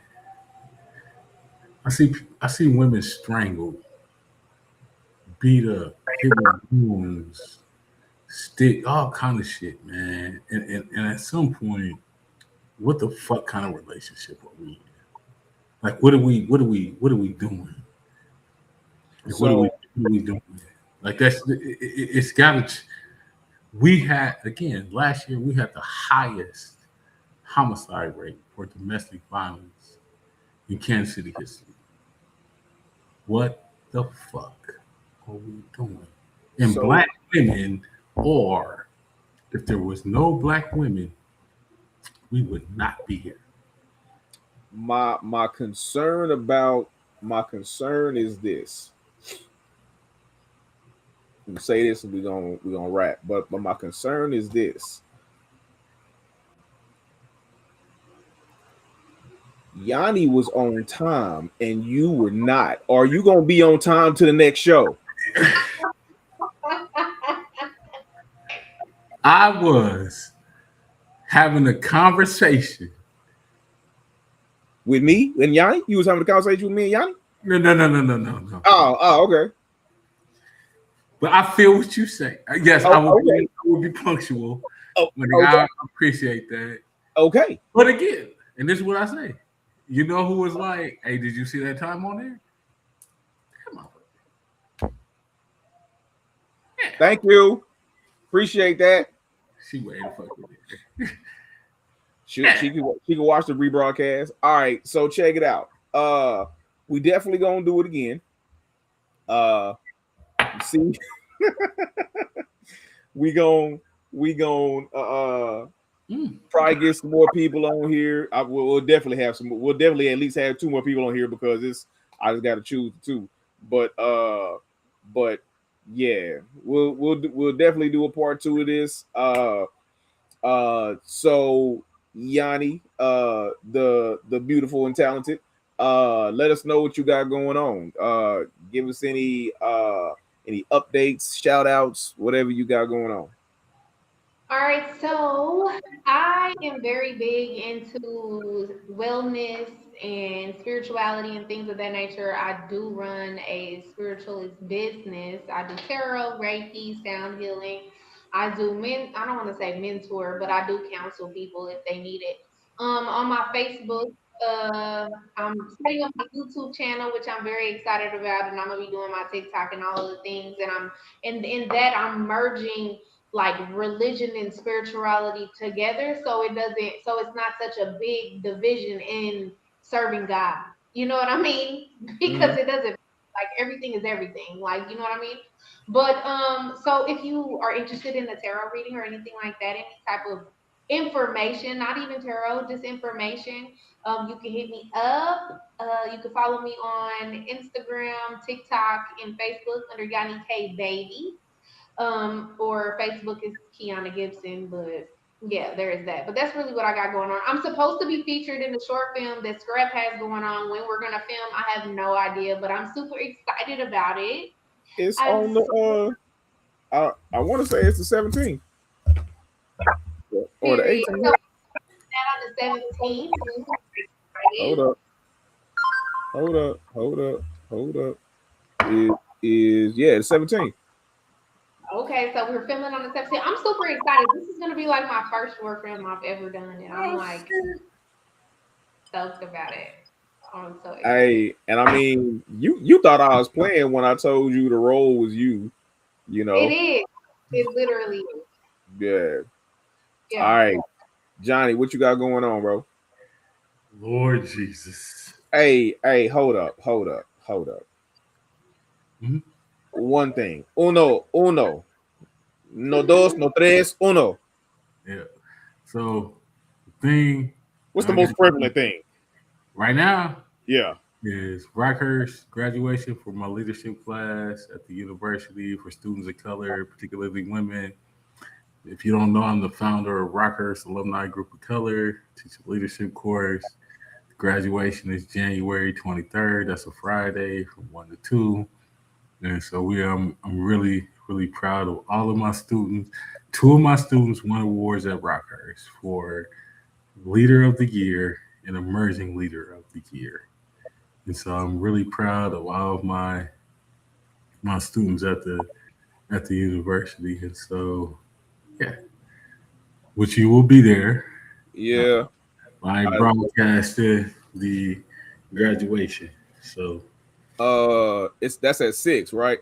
I see women strangled, beat up, hit with wounds, stick, all kind of shit, man. And at some point, what the fuck kind of relationship are we in? Like, what are we doing? Like, so what are we doing? Like, it's got to. We had again last year. We had the highest homicide rate for domestic violence in Kansas City history. What the fuck are we doing? And so black women are. If there was no black women, we would not be here. my concern about my concern is this. I'm gonna say this and we're gonna wrap. But my concern is this. Yanni was on time and you were not. Are you gonna be on time to the next show? I was having a conversation. With me and Yanni? You was having a conversation with me and Yanni? No. Okay. But I feel what you say. Yes, Oh, okay. I will be punctual. Oh, But okay. I appreciate that. Okay. But again, and this is what I say. You know who was like, hey, did you see that time on there? Come on. Yeah. Thank you. Appreciate that. She way the fuck with it. She can watch the rebroadcast. All right, so check it out. We definitely gonna do it again. Uh, see, we gon' we gon' probably get some more people on here. We'll definitely have some. We'll definitely at least have 2 more people on here because it's. I just got to choose the 2. But yeah, we'll definitely do a part 2 of this. So Yanni, the beautiful and talented, let us know what you got going on. Give us any updates, shout outs, whatever you got going on. All right, so I am very big into wellness and spirituality and things of that nature. I do run a spiritualist business. I do tarot, Reiki, sound healing. I don't want to say mentor, but I do counsel people if they need it. On my Facebook, I'm setting up my YouTube channel, which I'm very excited about, and I'm gonna be doing my TikTok and all of the things. And in that I'm merging like religion and spirituality together, so it's not such a big division in serving God. You know what I mean? Because Mhm. it doesn't, like, everything is everything, like, you know what I mean? But so if you are interested in a tarot reading or anything like that, any type of information, not even tarot, just information, you can hit me up. You can follow me on Instagram, TikTok, and Facebook under Yanni K Baby. Or Facebook is Kiana Gibson, but Yeah, there is that. But that's really what I got going on. I'm supposed to be featured in the short film that Scrap has going on. When we're gonna film, I have no idea, but I'm super excited about it. It's I'm on the I want to say it's the 17th or the serious. 18th. So that on the 17th. Hold up, hold up, hold up, hold up. It is the 17th. Okay, so we're filming on the 17th. I'm super excited. This is gonna be like my first short film I've ever done, and I'm like stoked about it. I'm so excited. Hey, and I mean, you thought I was playing when I told you the role was you. You It know, is. It literally is. yeah. All Yeah. right, Johnny, what you got going on, bro? Lord Jesus. Hey, hold up, hold up, hold up. Mhm. One thing, uno, no dos, no tres, uno. Yeah. So the thing What's that the I got most prevalent thing? right now Yeah. is Rockhurst graduation for my leadership class at the university for students of color, particularly women. If you don't know, I'm the founder of Rockhurst Alumni Group of Color, teach a leadership course. Graduation is January 23rd. That's a Friday from 1 to 2. And so I'm really, really proud of all of my students. Two of my students won awards at Rockhurst for Leader of the Year and Emerging Leader of the Year. And so I'm really proud of all of my students at the university. And so yeah, which you will be there. Yeah. I I, broadcasted the graduation. So it's that's at 6, right?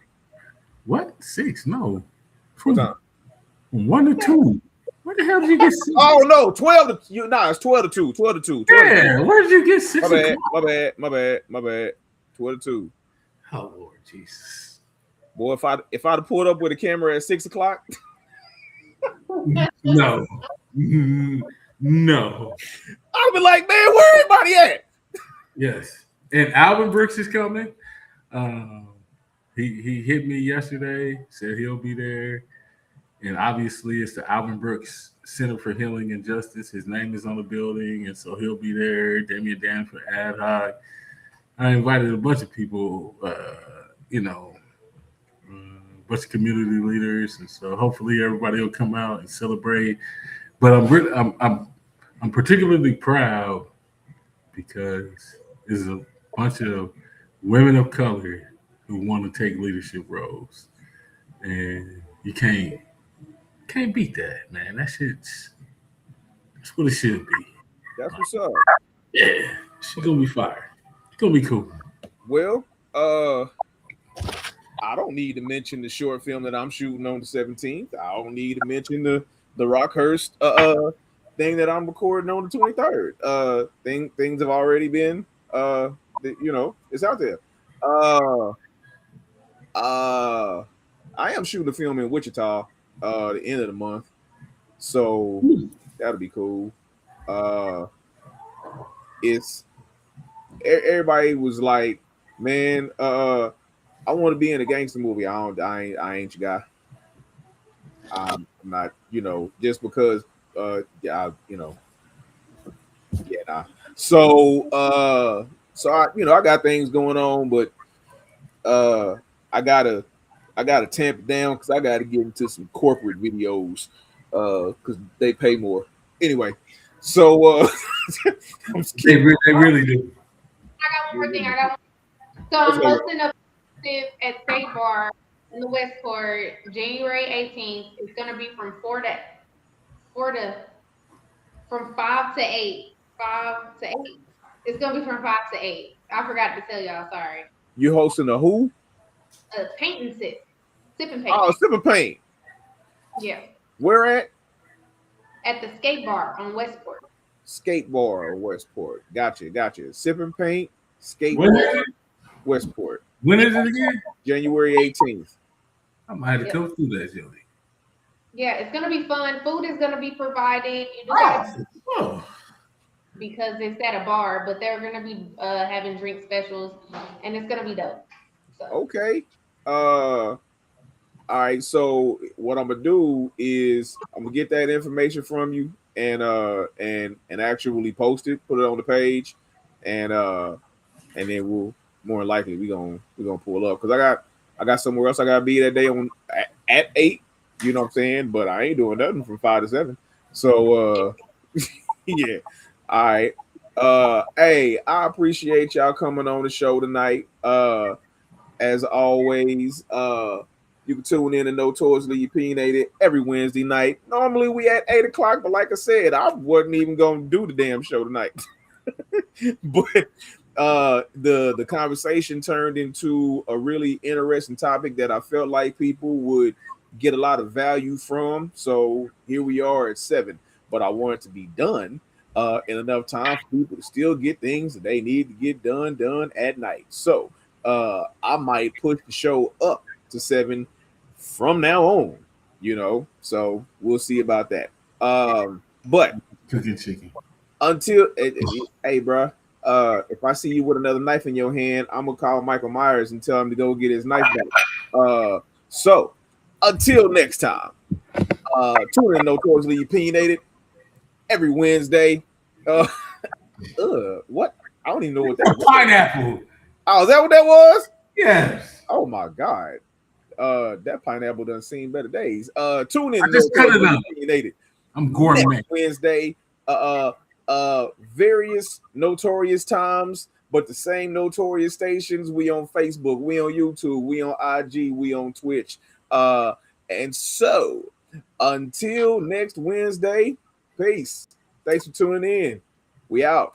what? Six? No. What time? From 1 to 2. Where the hell did you get Oh six? no, 12 to you. Nah, it's 12 to 2. 12 to 2. 12 to 2. Yeah, where did you get My six bad. o'clock? My bad. My bad. My bad. 12 to 2. Oh Lord Jesus. Boy, if I'd have pulled up with a camera at 6 o'clock, No. No. I'd be like, man, where everybody at? Yes. And Alvin Brooks is coming. Um, he hit me yesterday, said he'll be there. And obviously, it's the Alvin Brooks Center for Healing and Justice. His name is on the building, and so he'll be there. Damian Danford, ad hoc. I invited a bunch of people, a bunch of community leaders, and so hopefully everybody will come out and celebrate. But I'm particularly proud because there's a bunch of women of color who want to take leadership roles, and you can't beat that, man. That's what it should be. That's what's up. Yeah, she's gonna be fire. It's gonna be cool. Well, I don't need to mention the short film that I'm shooting on the 17th. I don't need to mention the Rockhurst thing that I'm recording on the 23rd. Things have already been it's out there. Uh I am shooting a film in Wichita the end of the month. So that'll be cool. Uh it's everybody was like, man, I want to be in a gangster movie. I ain't your guy. I'm not, just because yeah, nah. So I got things going on, but uh I gotta tamp it down because I gotta get into some corporate videos because they pay more. Anyway, so I'm They, skipping. they really do. I got one more thing. So What's I'm up? hosting a at State Bar in the Westport, January 18th. It's gonna be from four to from 5 to 8. 5 to 8. It's gonna be from 5 to 8. I forgot to tell y'all, sorry. You hosting a who? Paint and sip and paint. Oh, Sip and Paint. Yeah. Where at? At the skate bar on Westport. Skate Bar, Westport. Gotcha. Sip and Paint, Skate When Bar, Westport. when is it again? January 18th. I might have to Yep. come through that, Joey. Yeah, it's gonna be fun. Food is gonna be provided. You do gotta Oh, because it's at a bar, but they're gonna be having drink specials, and it's gonna be dope. So Okay. Uh All right, so what I'm gonna do is I'm gonna get that information from you and actually post it, put it on the page, and then we'll more than likely we gonna pull up because I got somewhere else I gotta be that day on at 8. You know what I'm saying? But I ain't doing nothing from 5 to 7. So yeah. All right. Hey, I appreciate y'all coming on the show tonight. As always, you can tune in to Notoriously Opinionated every Wednesday night. Normally we at 8 o'clock, but like I said, I wasn't even gonna do the damn show tonight. But the conversation turned into a really interesting topic that I felt like people would get a lot of value from. So here we are at 7, but I want it to be done in enough time for people to still get things that they need to get done at night. So I might push the show up to 7 from now on, so we'll see about that. But Cooking chicken. until hey, bro, if I see you with another knife in your hand, I'm gonna call Michael Myers and tell him to go get his knife back. So until next time, tune in Notoriously Opinionated every Wednesday. What? I don't even know what that was. Pineapple. Oh, is that what that was? Yes. Oh my god. That pineapple done seen better days. Tune in I just cut it Notoriously up. Opinionated I'm gourmet. next Wednesday. Various notorious times, but the same notorious stations. We on Facebook, we on YouTube, we on IG, we on Twitch. And so until next Wednesday, peace. Thanks for tuning in. We out.